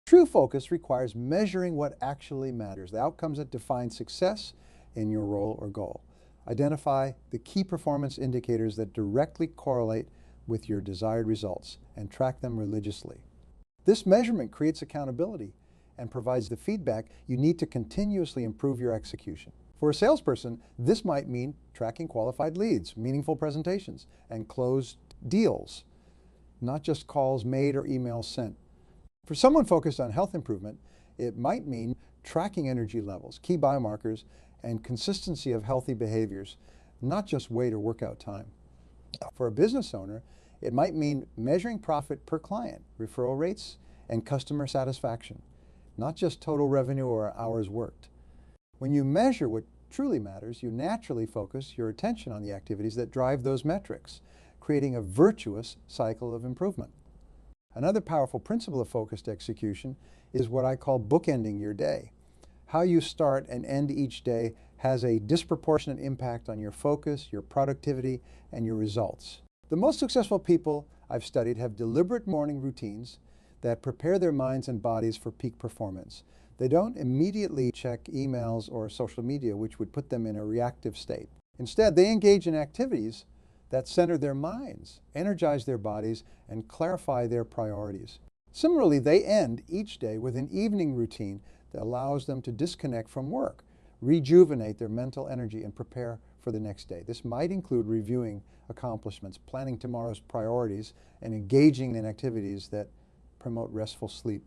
True focus requires measuring what actually matters, the outcomes that define success in your role or goal. Identify the key performance indicators that directly correlate with your desired results and track them religiously. This measurement creates accountability and provides the feedback you need to continuously improve your execution. For a salesperson, this might mean tracking qualified leads, meaningful presentations, and closed deals, not just calls made or emails sent. For someone focused on health improvement, it might mean tracking energy levels, key biomarkers, and consistency of healthy behaviors, not just weight or workout time. For a business owner, it might mean measuring profit per client, referral rates, and customer satisfaction, not just total revenue or hours worked. When you measure what truly matters, you naturally focus your attention on the activities that drive those metrics, creating a virtuous cycle of improvement. Another powerful principle of focused execution is what I call bookending your day. How you start and end each day has a disproportionate impact on your focus, your productivity, and your results. The most successful people I've studied have deliberate morning routines that prepare their minds and bodies for peak performance. They don't immediately check emails or social media, which would put them in a reactive state. Instead, they engage in activities that center their minds, energize their bodies, and clarify their priorities. Similarly, they end each day with an evening routine that allows them to disconnect from work, rejuvenate their mental energy, and prepare for the next day. This might include reviewing accomplishments, planning tomorrow's priorities, and engaging in activities that promote restful sleep.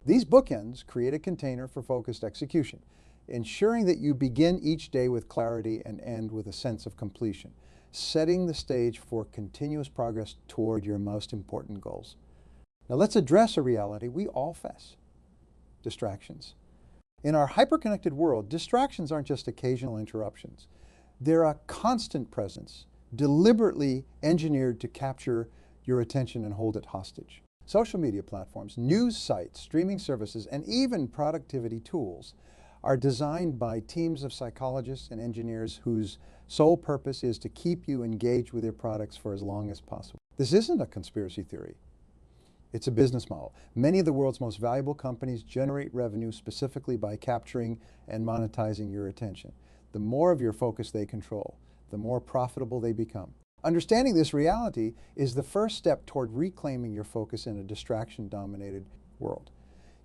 These bookends create a container for focused execution, ensuring that you begin each day with clarity and end with a sense of completion, setting the stage for continuous progress toward your most important goals. Now let's address a reality we all face: distractions. In our hyper-connected world, distractions aren't just occasional interruptions. They're a constant presence, deliberately engineered to capture your attention and hold it hostage. Social media platforms, news sites, streaming services, and even productivity tools are designed by teams of psychologists and engineers whose sole purpose is to keep you engaged with their products for as long as possible. This isn't a conspiracy theory. It's a business model. Many of the world's most valuable companies generate revenue specifically by capturing and monetizing your attention. The more of your focus they control, the more profitable they become. Understanding this reality is the first step toward reclaiming your focus in a distraction-dominated world.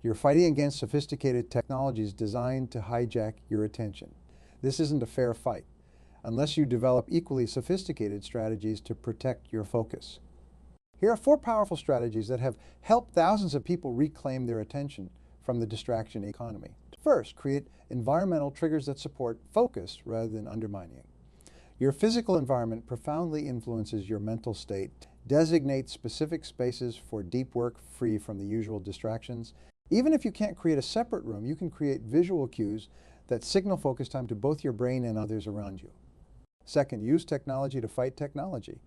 You're fighting against sophisticated technologies designed to hijack your attention. This isn't a fair fight unless you develop equally sophisticated strategies to protect your focus. Here are 4 powerful strategies that have helped thousands of people reclaim their attention from the distraction economy. First, create environmental triggers that support focus rather than undermining it. Your physical environment profoundly influences your mental state. Designate specific spaces for deep work free from the usual distractions. Even if you can't create a separate room, you can create visual cues that signal focus time to both your brain and others around you. Second, use technology to fight technology.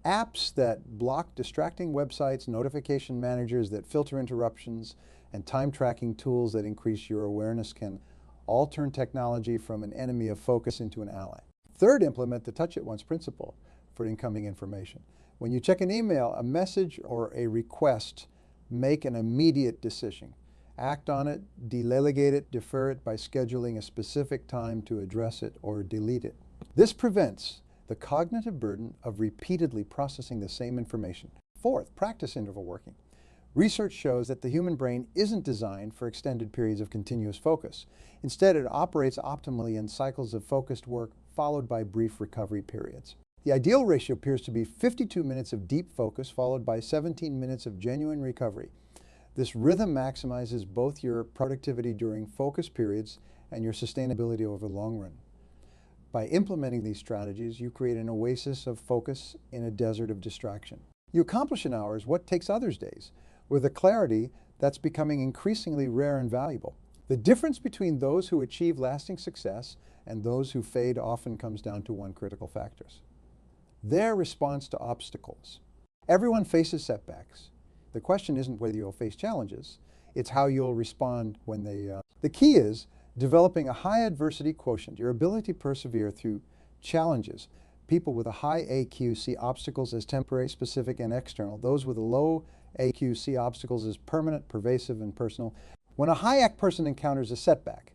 Apps that block distracting websites, notification managers that filter interruptions, and time tracking tools that increase your awareness can all turn technology from an enemy of focus into an ally. Third, implement the touch it once principle for incoming information. When you check an email, a message, or a request, make an immediate decision. Act on it, delegate it, defer it by scheduling a specific time to address it or delete it. This prevents the cognitive burden of repeatedly processing the same information. Fourth, practice interval working. Research shows that the human brain isn't designed for extended periods of continuous focus. Instead, it operates optimally in cycles of focused work followed by brief recovery periods. The ideal ratio appears to be 52 minutes of deep focus followed by 17 minutes of genuine recovery. This rhythm maximizes both your productivity during focus periods and your sustainability over the long run. By implementing these strategies, you create an oasis of focus in a desert of distraction. You accomplish in hours what takes others days, with a clarity that's becoming increasingly rare and valuable. The difference between those who achieve lasting success and those who fade often comes down to one critical factor: their response to obstacles. Everyone faces setbacks. The question isn't whether you'll face challenges, it's how you'll respond when they... The key is developing a high adversity quotient, your ability to persevere through challenges. People with a high AQ see obstacles as temporary, specific, and external. Those with a low AQ see obstacles as permanent, pervasive, and personal. When a high AQ person encounters a setback,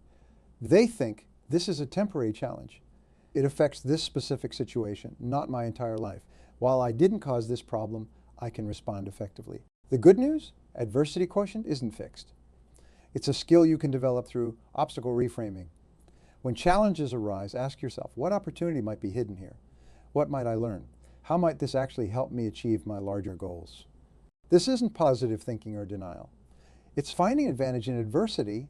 they think, this is a temporary challenge. It affects this specific situation, not my entire life. While I didn't cause this problem, I can respond effectively. The good news, adversity quotient isn't fixed. It's a skill you can develop through obstacle reframing. When challenges arise, ask yourself, what opportunity might be hidden here? What might I learn? How might this actually help me achieve my larger goals? This isn't positive thinking or denial. It's finding advantage in adversity,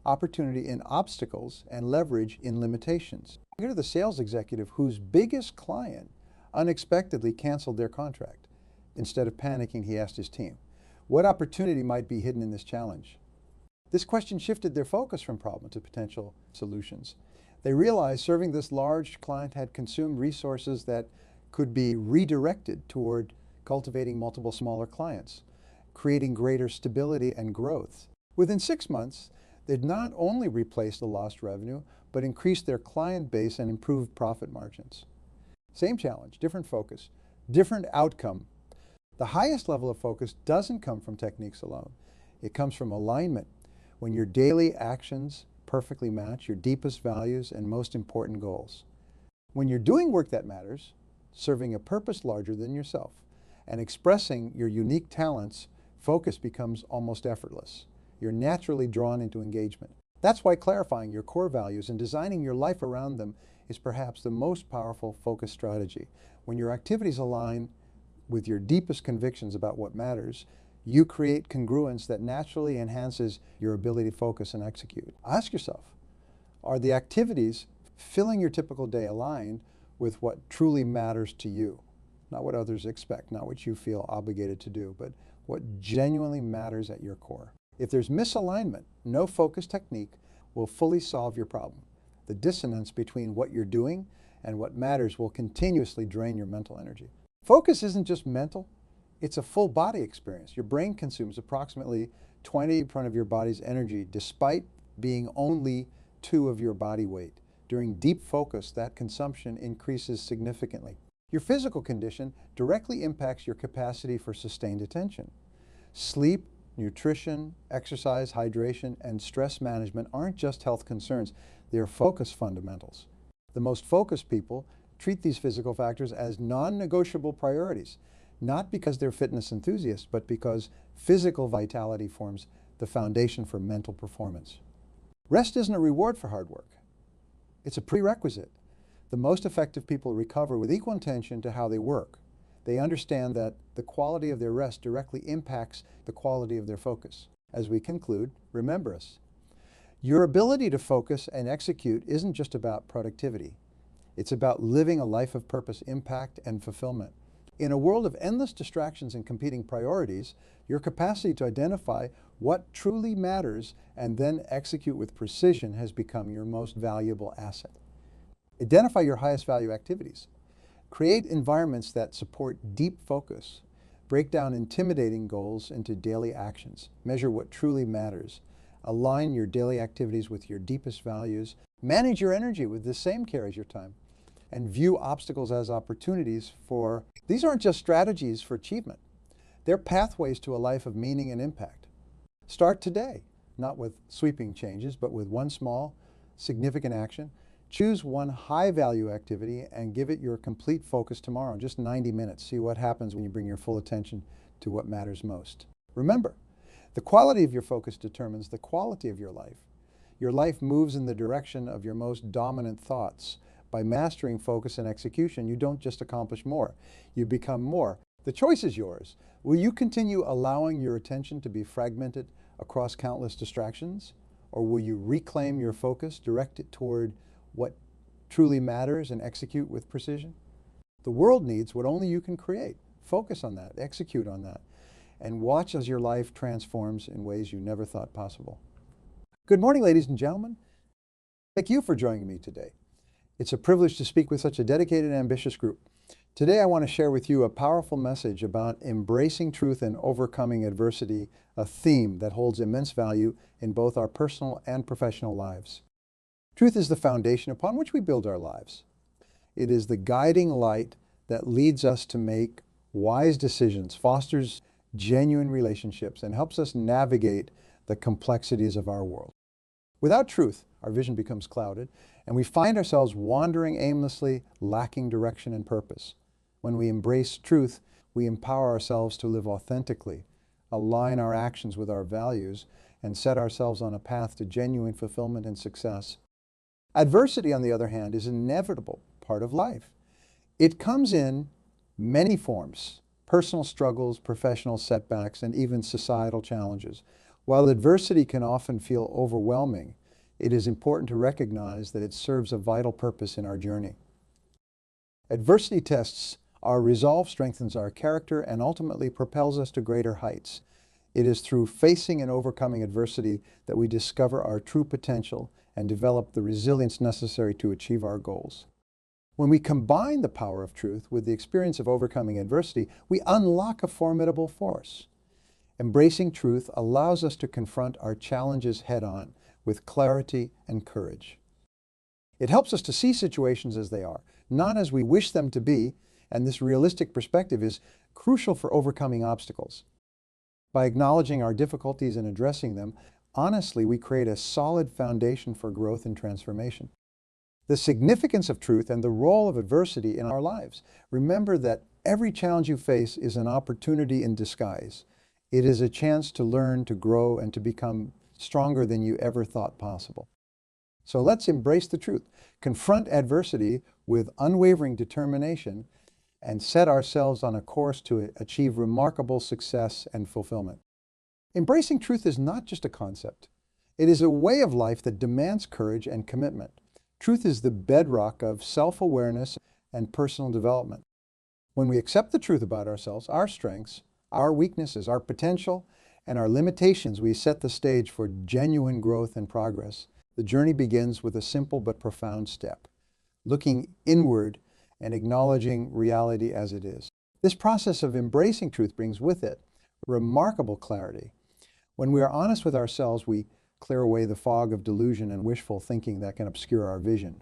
opportunity in obstacles, and leverage in limitations. Consider the sales executive whose biggest client unexpectedly canceled their contract. Instead of panicking, he asked his team, what opportunity might be hidden in this challenge? This question shifted their focus from problem to potential solutions. They realized serving this large client had consumed resources that could be redirected toward cultivating multiple smaller clients, creating greater stability and growth. Within 6 months, they'd not only replaced the lost revenue, but increased their client base and improved profit margins. Same challenge, different focus, different outcome. The highest level of focus doesn't come from techniques alone. It comes from alignment, when your daily actions perfectly match your deepest values and most important goals. When you're doing work that matters, serving a purpose larger than yourself, and expressing your unique talents, focus becomes almost effortless. You're naturally drawn into engagement. That's why clarifying your core values and designing your life around them is perhaps the most powerful focus strategy. When your activities align with your deepest convictions about what matters, you create congruence that naturally enhances your ability to focus and execute. Ask yourself, are the activities filling your typical day aligned with what truly matters to you? Not what others expect, not what you feel obligated to do, but what genuinely matters at your core. If there's misalignment, no focus technique will fully solve your problem. The dissonance between what you're doing and what matters will continuously drain your mental energy. Focus isn't just mental, it's a full body experience. Your brain consumes approximately 20% of your body's energy despite being only 2 of your body weight. During deep focus, that consumption increases significantly. Your physical condition directly impacts your capacity for sustained attention. Sleep, nutrition, exercise, hydration, and stress management aren't just health concerns, they're focus fundamentals. The most focused people treat these physical factors as non-negotiable priorities, not because they're fitness enthusiasts, but because physical vitality forms the foundation for mental performance. Rest isn't a reward for hard work. It's a prerequisite. The most effective people recover with equal attention to how they work. They understand that the quality of their rest directly impacts the quality of their focus. As we conclude, remember us. Your ability to focus and execute isn't just about productivity. It's about living a life of purpose, impact, and fulfillment. In a world of endless distractions and competing priorities, your capacity to identify what truly matters and then execute with precision has become your most valuable asset. Identify your highest value activities. Create environments that support deep focus. Break down intimidating goals into daily actions. Measure what truly matters. Align your daily activities with your deepest values. Manage your energy with the same care as your time. And view obstacles as opportunities for... These aren't just strategies for achievement. They're pathways to a life of meaning and impact. Start today, not with sweeping changes, but with one small, significant action. Choose one high-value activity and give it your complete focus tomorrow, just 90 minutes. See what happens when you bring your full attention to what matters most. Remember, the quality of your focus determines the quality of your life. Your life moves in the direction of your most dominant thoughts. By mastering focus and execution, you don't just accomplish more, you become more. The choice is yours. Will you continue allowing your attention to be fragmented across countless distractions? Or will you reclaim your focus, direct it toward what truly matters, and execute with precision? The world needs what only you can create. Focus on that, execute on that, and watch as your life transforms in ways you never thought possible. Good morning, ladies and gentlemen. Thank you for joining me today. It's a privilege to speak with such a dedicated and ambitious group. Today I want to share with you a powerful message about embracing truth and overcoming adversity, a theme that holds immense value in both our personal and professional lives. Truth is the foundation upon which we build our lives. It is the guiding light that leads us to make wise decisions, fosters genuine relationships, and helps us navigate the complexities of our world. Without truth, our vision becomes clouded, and we find ourselves wandering aimlessly, lacking direction and purpose. When we embrace truth, we empower ourselves to live authentically, align our actions with our values, and set ourselves on a path to genuine fulfillment and success. Adversity, on the other hand, is an inevitable part of life. It comes in many forms: personal struggles, professional setbacks, and even societal challenges. While adversity can often feel overwhelming, it is important to recognize that it serves a vital purpose in our journey. Adversity tests our resolve, strengthens our character, and ultimately propels us to greater heights. It is through facing and overcoming adversity that we discover our true potential and develop the resilience necessary to achieve our goals. When we combine the power of truth with the experience of overcoming adversity, we unlock a formidable force. Embracing truth allows us to confront our challenges head-on with clarity and courage. It helps us to see situations as they are, not as we wish them to be, and this realistic perspective is crucial for overcoming obstacles. By acknowledging our difficulties and addressing them, honestly, we create a solid foundation for growth and transformation. The significance of truth and the role of adversity in our lives. Remember that every challenge you face is an opportunity in disguise. It is a chance to learn, to grow, and to become stronger than you ever thought possible. So let's embrace the truth, confront adversity with unwavering determination, and set ourselves on a course to achieve remarkable success and fulfillment. Embracing truth is not just a concept. It is a way of life that demands courage and commitment. Truth is the bedrock of self-awareness and personal development. When we accept the truth about ourselves, our strengths, our weaknesses, our potential, and our limitations, we set the stage for genuine growth and progress. The journey begins with a simple but profound step: looking inward and acknowledging reality as it is. This process of embracing truth brings with it remarkable clarity. When we are honest with ourselves, we clear away the fog of delusion and wishful thinking that can obscure our vision.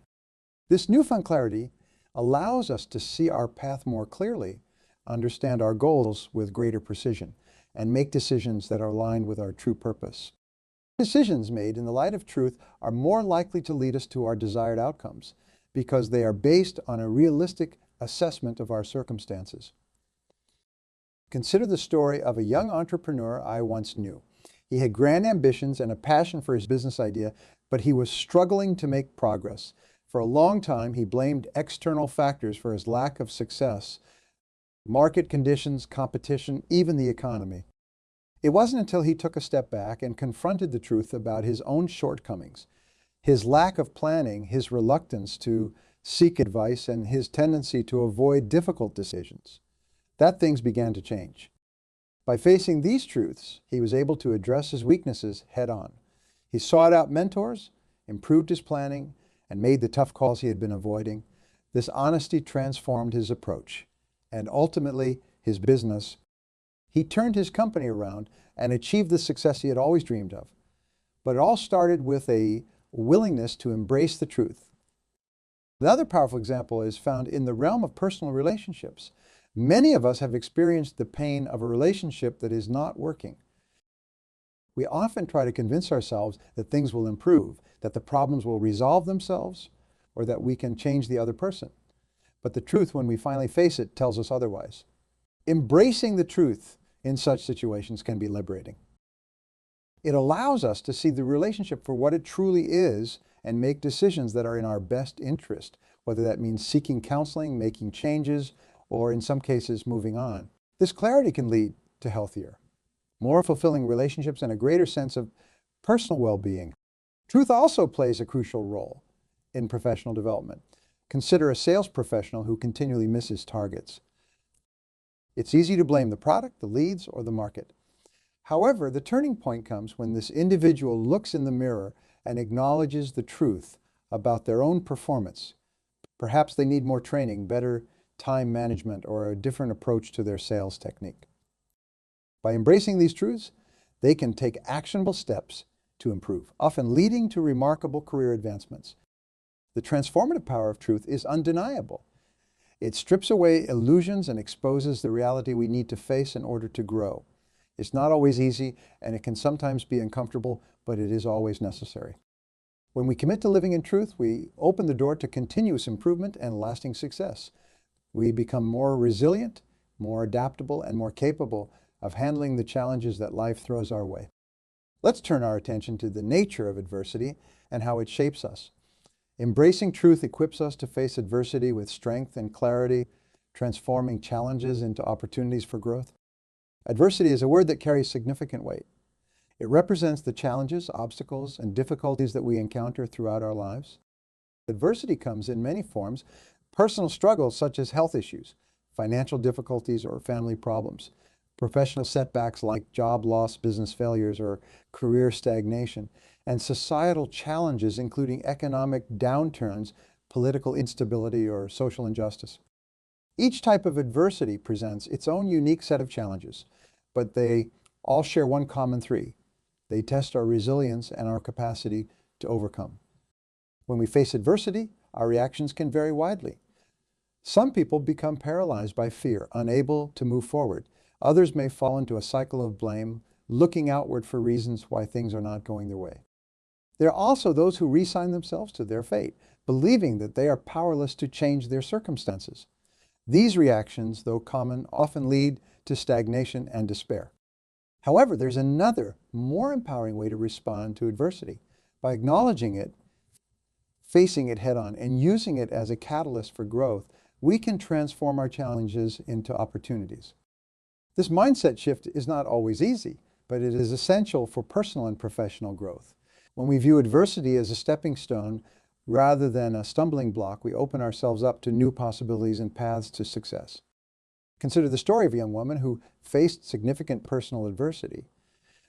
This newfound clarity allows us to see our path more clearly, understand our goals with greater precision, and make decisions that are aligned with our true purpose. Decisions made in the light of truth are more likely to lead us to our desired outcomes because they are based on a realistic assessment of our circumstances. Consider the story of a young entrepreneur I once knew. He had grand ambitions and a passion for his business idea, but he was struggling to make progress. For a long time, he blamed external factors for his lack of success: market conditions, competition, even the economy. It wasn't until he took a step back and confronted the truth about his own shortcomings, his lack of planning, his reluctance to seek advice, and his tendency to avoid difficult decisions, that things began to change. By facing these truths, he was able to address his weaknesses head-on. He sought out mentors, improved his planning, and made the tough calls he had been avoiding. This honesty transformed his approach and ultimately his business. He turned his company around and achieved the success he had always dreamed of. But it all started with a willingness to embrace the truth. Another powerful example is found in the realm of personal relationships. Many of us have experienced the pain of a relationship that is not working. We often try to convince ourselves that things will improve, that the problems will resolve themselves, or that we can change the other person. But the truth, when we finally face it, tells us otherwise. Embracing the truth in such situations can be liberating. It allows us to see the relationship for what it truly is and make decisions that are in our best interest, whether that means seeking counseling, making changes, or in some cases, moving on. This clarity can lead to healthier, more fulfilling relationships and a greater sense of personal well-being. Truth also plays a crucial role in professional development. Consider a sales professional who continually misses targets. It's easy to blame the product, the leads, or the market. However, the turning point comes when this individual looks in the mirror and acknowledges the truth about their own performance. Perhaps they need more training, better time management, or a different approach to their sales technique. By embracing these truths, they can take actionable steps to improve, often leading to remarkable career advancements. The transformative power of truth is undeniable. It strips away illusions and exposes the reality we need to face in order to grow. It's not always easy, and it can sometimes be uncomfortable, but it is always necessary. When we commit to living in truth, we open the door to continuous improvement and lasting success. We become more resilient, more adaptable, and more capable of handling the challenges that life throws our way. Let's turn our attention to the nature of adversity and how it shapes us. Embracing truth equips us to face adversity with strength and clarity, transforming challenges into opportunities for growth. Adversity is a word that carries significant weight. It represents the challenges, obstacles, and difficulties that we encounter throughout our lives. Adversity comes in many forms: personal struggles such as health issues, financial difficulties, or family problems; professional setbacks like job loss, business failures, or career stagnation; and societal challenges including economic downturns, political instability, or social injustice. Each type of adversity presents its own unique set of challenges, but they all share one common theme. They test our resilience and our capacity to overcome. When we face adversity, our reactions can vary widely. Some people become paralyzed by fear, unable to move forward. Others may fall into a cycle of blame, looking outward for reasons why things are not going their way. There are also those who resign themselves to their fate, believing that they are powerless to change their circumstances. These reactions, though common, often lead to stagnation and despair. However, there's another, more empowering way to respond to adversity. By acknowledging it, facing it head-on, and using it as a catalyst for growth, we can transform our challenges into opportunities. This mindset shift is not always easy, but it is essential for personal and professional growth. When we view adversity as a stepping stone rather than a stumbling block, we open ourselves up to new possibilities and paths to success. Consider the story of a young woman who faced significant personal adversity.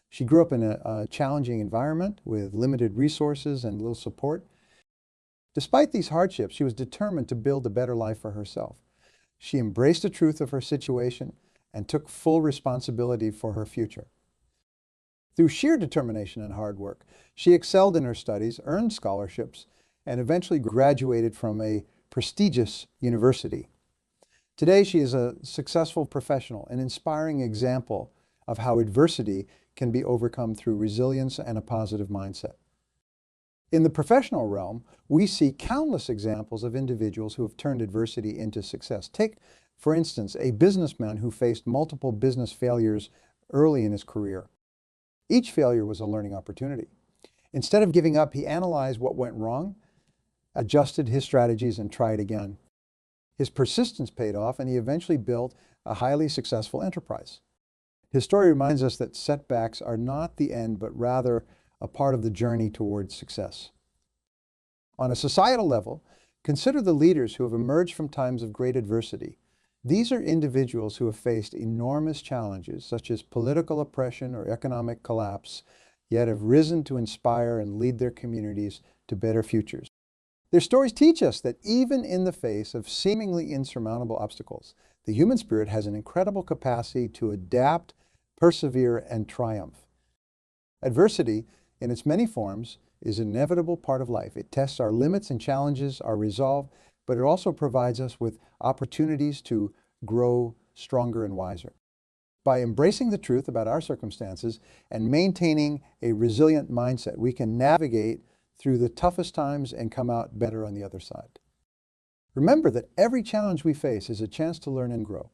She grew up in a challenging environment with limited resources and little support. Despite these hardships, she was determined to build a better life for herself. She embraced the truth of her situation and took full responsibility for her future. Through sheer determination and hard work, she excelled in her studies, earned scholarships, and eventually graduated from a prestigious university. Today, she is a successful professional, an inspiring example of how adversity can be overcome through resilience and a positive mindset. In the professional realm, we see countless examples of individuals who have turned adversity into success. Take, for instance, a businessman who faced multiple business failures early in his career. Each failure was a learning opportunity. Instead of giving up, he analyzed what went wrong, adjusted his strategies, and tried again. His persistence paid off, and he eventually built a highly successful enterprise. His story reminds us that setbacks are not the end, but rather a part of the journey towards success. On a societal level, consider the leaders who have emerged from times of great adversity. These are individuals who have faced enormous challenges, such as political oppression or economic collapse, yet have risen to inspire and lead their communities to better futures. Their stories teach us that even in the face of seemingly insurmountable obstacles, the human spirit has an incredible capacity to adapt, persevere, and triumph. Adversity, in its many forms, is an inevitable part of life. It tests our limits and challenges our resolve, but it also provides us with opportunities to grow stronger and wiser. By embracing the truth about our circumstances and maintaining a resilient mindset, we can navigate through the toughest times and come out better on the other side. Remember that every challenge we face is a chance to learn and grow.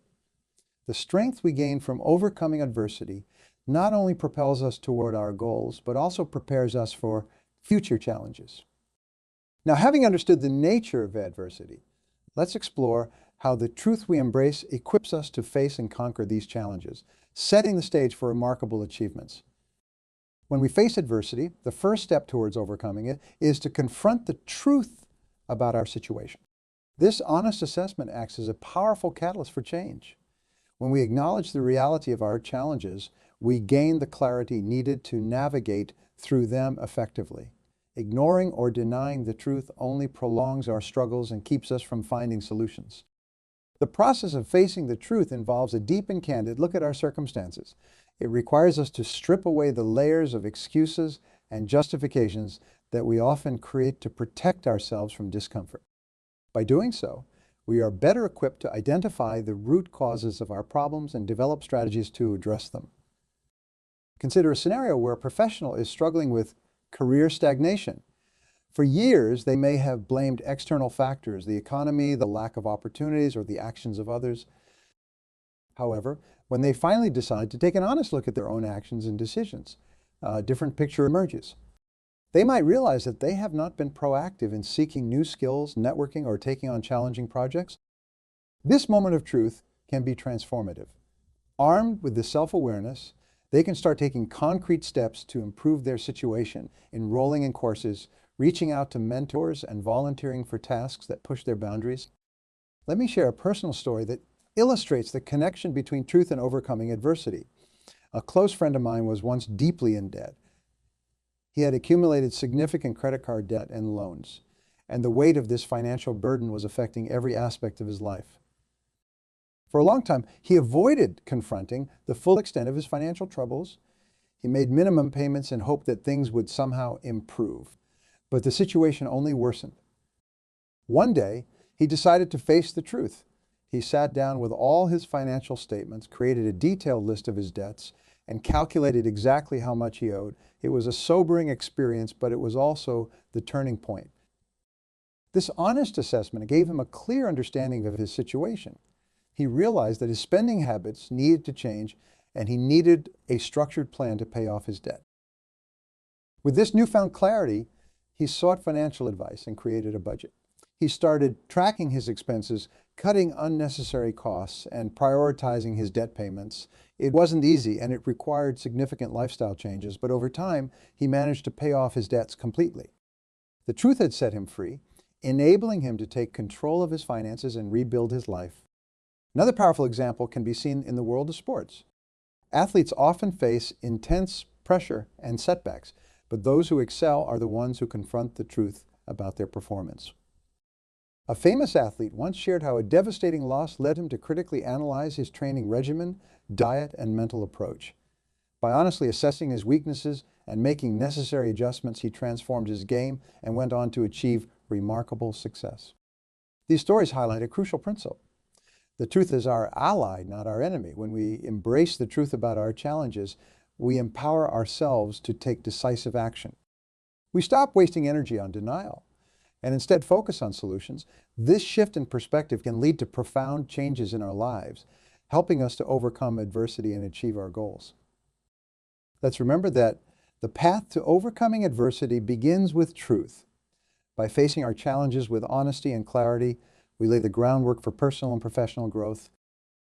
The strength we gain from overcoming adversity not only propels us toward our goals, but also prepares us for future challenges. Now, having understood the nature of adversity, let's explore how the truth we embrace equips us to face and conquer these challenges, setting the stage for remarkable achievements. When we face adversity, the first step towards overcoming it is to confront the truth about our situation. This honest assessment acts as a powerful catalyst for change. When we acknowledge the reality of our challenges, we gain the clarity needed to navigate through them effectively. Ignoring or denying the truth only prolongs our struggles and keeps us from finding solutions. The process of facing the truth involves a deep and candid look at our circumstances. It requires us to strip away the layers of excuses and justifications that we often create to protect ourselves from discomfort. By doing so, we are better equipped to identify the root causes of our problems and develop strategies to address them. Consider a scenario where a professional is struggling with career stagnation. For years, they may have blamed external factors, the economy, the lack of opportunities, or the actions of others. However, when they finally decide to take an honest look at their own actions and decisions, a different picture emerges. They might realize that they have not been proactive in seeking new skills, networking, or taking on challenging projects. This moment of truth can be transformative. Armed with this self-awareness, they can start taking concrete steps to improve their situation, enrolling in courses, reaching out to mentors, and volunteering for tasks that push their boundaries. Let me share a personal story that illustrates the connection between truth and overcoming adversity. A close friend of mine was once deeply in debt. He had accumulated significant credit card debt and loans, and the weight of this financial burden was affecting every aspect of his life. For a long time, he avoided confronting the full extent of his financial troubles. He made minimum payments in hope that things would somehow improve, but the situation only worsened. One day, he decided to face the truth. He sat down with all his financial statements, created a detailed list of his debts, and calculated exactly how much he owed. It was a sobering experience, but it was also the turning point. This honest assessment gave him a clear understanding of his situation. He realized that his spending habits needed to change, and he needed a structured plan to pay off his debt. With this newfound clarity, he sought financial advice and created a budget. He started tracking his expenses, cutting unnecessary costs, and prioritizing his debt payments. It wasn't easy, and it required significant lifestyle changes, but over time, he managed to pay off his debts completely. The truth had set him free, enabling him to take control of his finances and rebuild his life. Another powerful example can be seen in the world of sports. Athletes often face intense pressure and setbacks, but those who excel are the ones who confront the truth about their performance. A famous athlete once shared how a devastating loss led him to critically analyze his training regimen, diet, and mental approach. By honestly assessing his weaknesses and making necessary adjustments, he transformed his game and went on to achieve remarkable success. These stories highlight a crucial principle. The truth is our ally, not our enemy. When we embrace the truth about our challenges, we empower ourselves to take decisive action. We stop wasting energy on denial and instead focus on solutions. This shift in perspective can lead to profound changes in our lives, helping us to overcome adversity and achieve our goals. Let's remember that the path to overcoming adversity begins with truth. By facing our challenges with honesty and clarity, we lay the groundwork for personal and professional growth.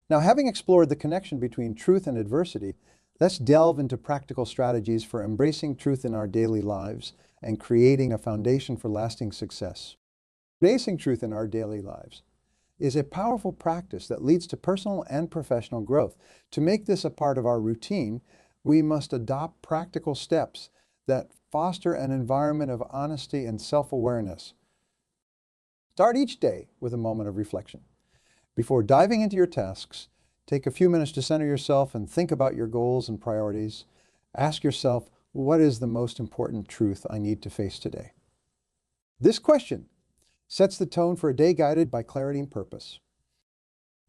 Now, having explored the connection between truth and adversity, let's delve into practical strategies for embracing truth in our daily lives and creating a foundation for lasting success. Embracing truth in our daily lives is a powerful practice that leads to personal and professional growth. To make this a part of our routine, we must adopt practical steps that foster an environment of honesty and self-awareness. Start each day with a moment of reflection. Before diving into your tasks, take a few minutes to center yourself and think about your goals and priorities. Ask yourself, what is the most important truth I need to face today? This question sets the tone for a day guided by clarity and purpose.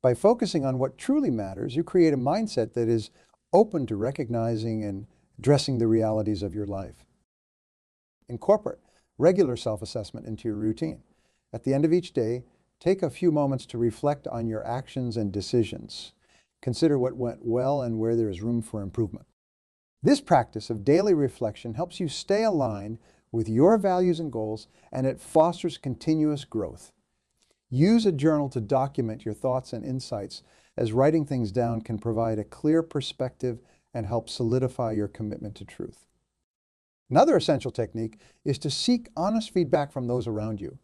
By focusing on what truly matters, you create a mindset that is open to recognizing and addressing the realities of your life. Incorporate regular self-assessment into your routine. At the end of each day, take a few moments to reflect on your actions and decisions. Consider what went well and where there is room for improvement. This practice of daily reflection helps you stay aligned with your values and goals, and it fosters continuous growth. Use a journal to document your thoughts and insights, as writing things down can provide a clear perspective and help solidify your commitment to truth. Another essential technique is to seek honest feedback from those around you.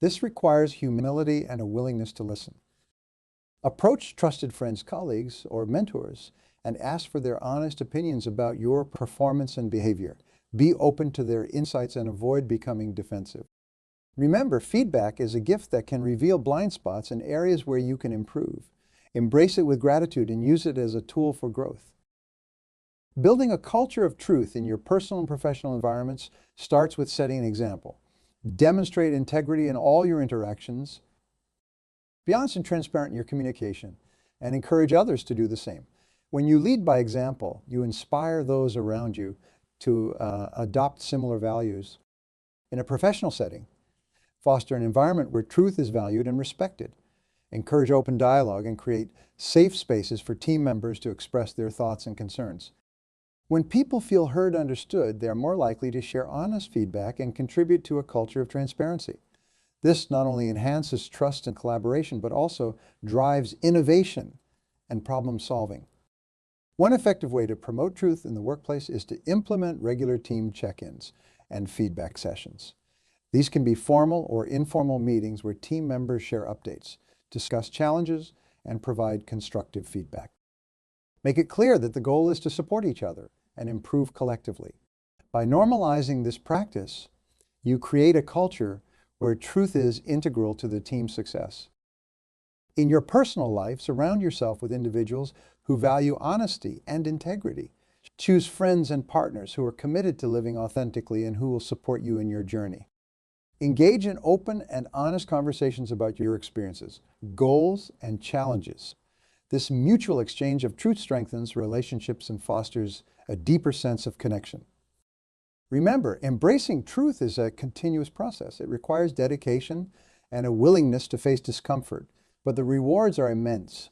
This requires humility and a willingness to listen. Approach trusted friends, colleagues, or mentors and ask for their honest opinions about your performance and behavior. Be open to their insights and avoid becoming defensive. Remember, feedback is a gift that can reveal blind spots and areas where you can improve. Embrace it with gratitude and use it as a tool for growth. Building a culture of truth in your personal and professional environments starts with setting an example. Demonstrate integrity in all your interactions. Be honest and transparent in your communication, and encourage others to do the same. When you lead by example, you inspire those around you to adopt similar values. In a professional setting, foster an environment where truth is valued and respected. Encourage open dialogue and create safe spaces for team members to express their thoughts and concerns. When people feel heard and understood, they are more likely to share honest feedback and contribute to a culture of transparency. This not only enhances trust and collaboration, but also drives innovation and problem solving. One effective way to promote truth in the workplace is to implement regular team check-ins and feedback sessions. These can be formal or informal meetings where team members share updates, discuss challenges, and provide constructive feedback. Make it clear that the goal is to support each other and improve collectively. By normalizing this practice, you create a culture where truth is integral to the team's success. In your personal life, surround yourself with individuals who value honesty and integrity. Choose friends and partners who are committed to living authentically and who will support you in your journey. Engage in open and honest conversations about your experiences, goals, and challenges. This mutual exchange of truth strengthens relationships and fosters a deeper sense of connection. Remember, embracing truth is a continuous process. It requires dedication and a willingness to face discomfort, but the rewards are immense.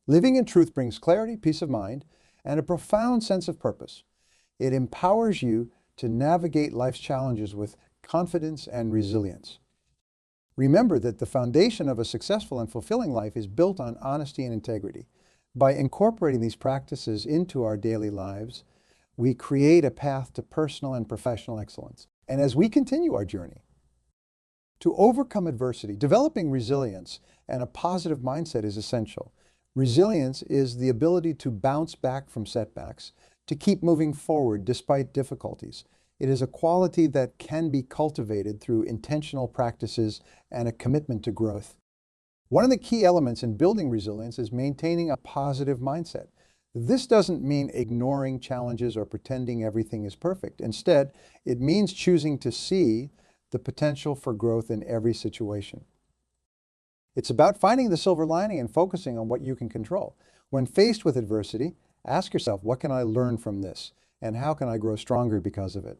Living in truth brings clarity, peace of mind, and a profound sense of purpose. It empowers you to navigate life's challenges with confidence and resilience. Remember that the foundation of a successful and fulfilling life is built on honesty and integrity. By incorporating these practices into our daily lives, we create a path to personal and professional excellence. And as we continue our journey to overcome adversity, developing resilience and a positive mindset is essential. Resilience is the ability to bounce back from setbacks, to keep moving forward despite difficulties. It is a quality that can be cultivated through intentional practices and a commitment to growth. One of the key elements in building resilience is maintaining a positive mindset. This doesn't mean ignoring challenges or pretending everything is perfect. Instead, it means choosing to see the potential for growth in every situation. It's about finding the silver lining and focusing on what you can control. When faced with adversity, ask yourself, what can I learn from this? And how can I grow stronger because of it?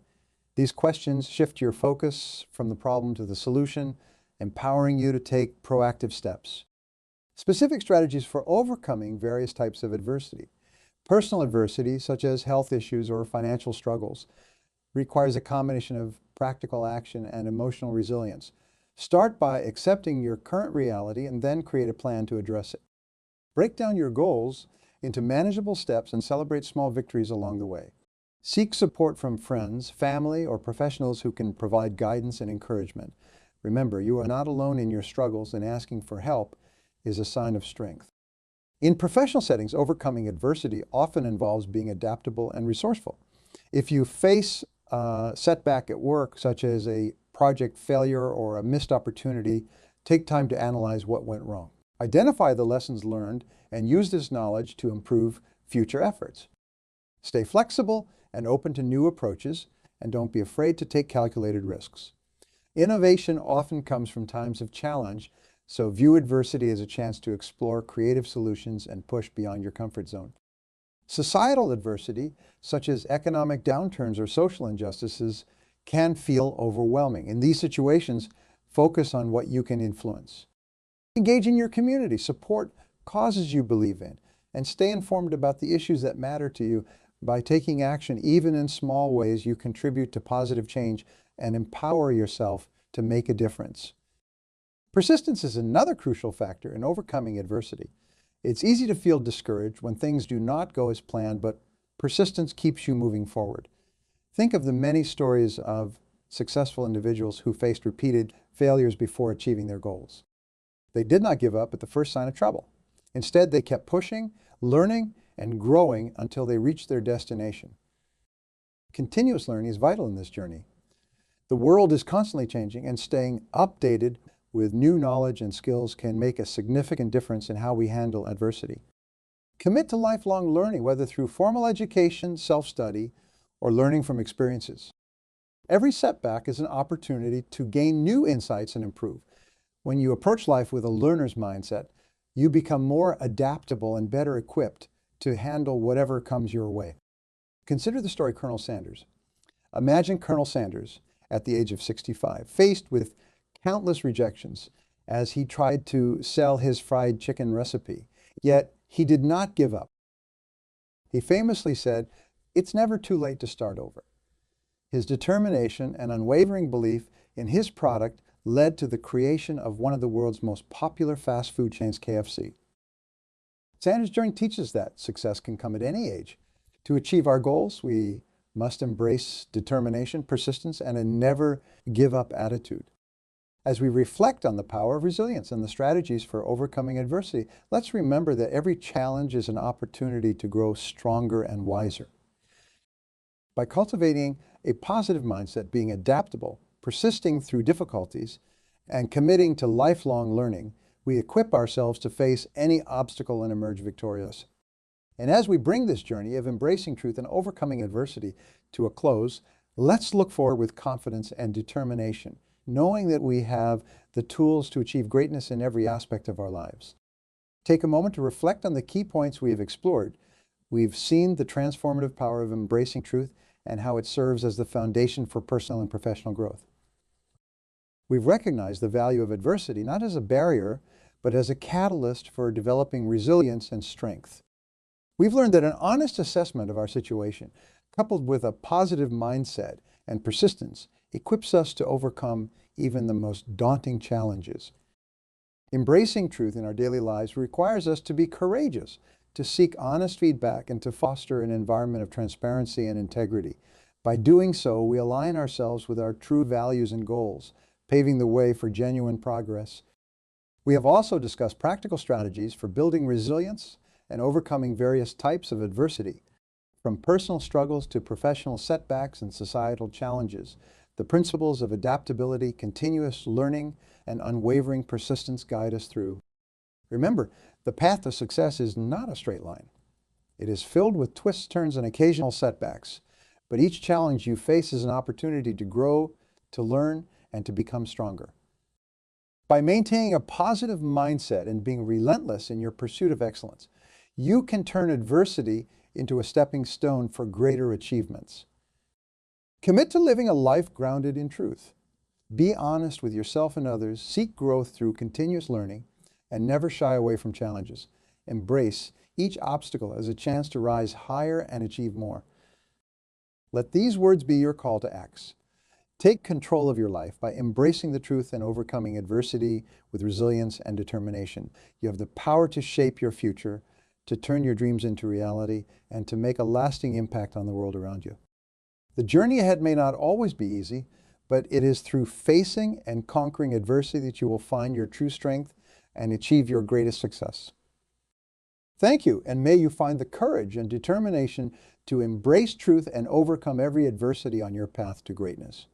These questions shift your focus from the problem to the solution, empowering you to take proactive steps. Specific strategies for overcoming various types of adversity. Personal adversity, such as health issues or financial struggles, requires a combination of practical action and emotional resilience. Start by accepting your current reality and then create a plan to address it. Break down your goals into manageable steps and celebrate small victories along the way. Seek support from friends, family, or professionals who can provide guidance and encouragement. Remember, you are not alone in your struggles, and asking for help is a sign of strength. In professional settings, overcoming adversity often involves being adaptable and resourceful. If you face a setback at work, such as a project failure or a missed opportunity, take time to analyze what went wrong. Identify the lessons learned and use this knowledge to improve future efforts. Stay flexible and open to new approaches, and don't be afraid to take calculated risks. Innovation often comes from times of challenge, so view adversity as a chance to explore creative solutions and push beyond your comfort zone. Societal adversity, such as economic downturns or social injustices, can feel overwhelming. In these situations, focus on what you can influence. Engage in your community, support causes you believe in, and stay informed about the issues that matter to you. By taking action, even in small ways, you contribute to positive change and empower yourself to make a difference. Persistence is another crucial factor in overcoming adversity. It's easy to feel discouraged when things do not go as planned, but persistence keeps you moving forward. Think of the many stories of successful individuals who faced repeated failures before achieving their goals. They did not give up at the first sign of trouble. Instead, they kept pushing, learning, and growing until they reached their destination. Continuous learning is vital in this journey. The world is constantly changing, and staying updated with new knowledge and skills can make a significant difference in how we handle adversity. Commit to lifelong learning, whether through formal education, self-study, or learning from experiences. Every setback is an opportunity to gain new insights and improve. When you approach life with a learner's mindset, you become more adaptable and better equipped to handle whatever comes your way. Consider the story of Colonel Sanders. Imagine Colonel Sanders at the age of 65, faced with countless rejections as he tried to sell his fried chicken recipe. Yet he did not give up. He famously said, "It's never too late to start over." His determination and unwavering belief in his product led to the creation of one of the world's most popular fast food chains, KFC. Sanders' journey teaches that success can come at any age. To achieve our goals, we must embrace determination, persistence, and a never give up attitude. As we reflect on the power of resilience and the strategies for overcoming adversity, let's remember that every challenge is an opportunity to grow stronger and wiser. By cultivating a positive mindset, being adaptable, persisting through difficulties, and committing to lifelong learning, we equip ourselves to face any obstacle and emerge victorious. And as we bring this journey of embracing truth and overcoming adversity to a close, let's look forward with confidence and determination, knowing that we have the tools to achieve greatness in every aspect of our lives. Take a moment to reflect on the key points we have explored. We've seen the transformative power of embracing truth and how it serves as the foundation for personal and professional growth. We've recognized the value of adversity not as a barrier, but as a catalyst for developing resilience and strength. We've learned that an honest assessment of our situation, coupled with a positive mindset and persistence, equips us to overcome even the most daunting challenges. Embracing truth in our daily lives requires us to be courageous, to seek honest feedback, and to foster an environment of transparency and integrity. By doing so, we align ourselves with our true values and goals, paving the way for genuine progress. We have also discussed practical strategies for building resilience and overcoming various types of adversity, from personal struggles to professional setbacks and societal challenges. The principles of adaptability, continuous learning, and unwavering persistence guide us through. Remember, the path to success is not a straight line. It is filled with twists, turns, and occasional setbacks. But each challenge you face is an opportunity to grow, to learn, and to become stronger. By maintaining a positive mindset and being relentless in your pursuit of excellence, you can turn adversity into a stepping stone for greater achievements. Commit to living a life grounded in truth. Be honest with yourself and others, seek growth through continuous learning, and never shy away from challenges. Embrace each obstacle as a chance to rise higher and achieve more. Let these words be your call to acts. Take control of your life by embracing the truth and overcoming adversity with resilience and determination. You have the power to shape your future, to turn your dreams into reality, and to make a lasting impact on the world around you. The journey ahead may not always be easy, but it is through facing and conquering adversity that you will find your true strength and achieve your greatest success. Thank you, and may you find the courage and determination to embrace truth and overcome every adversity on your path to greatness.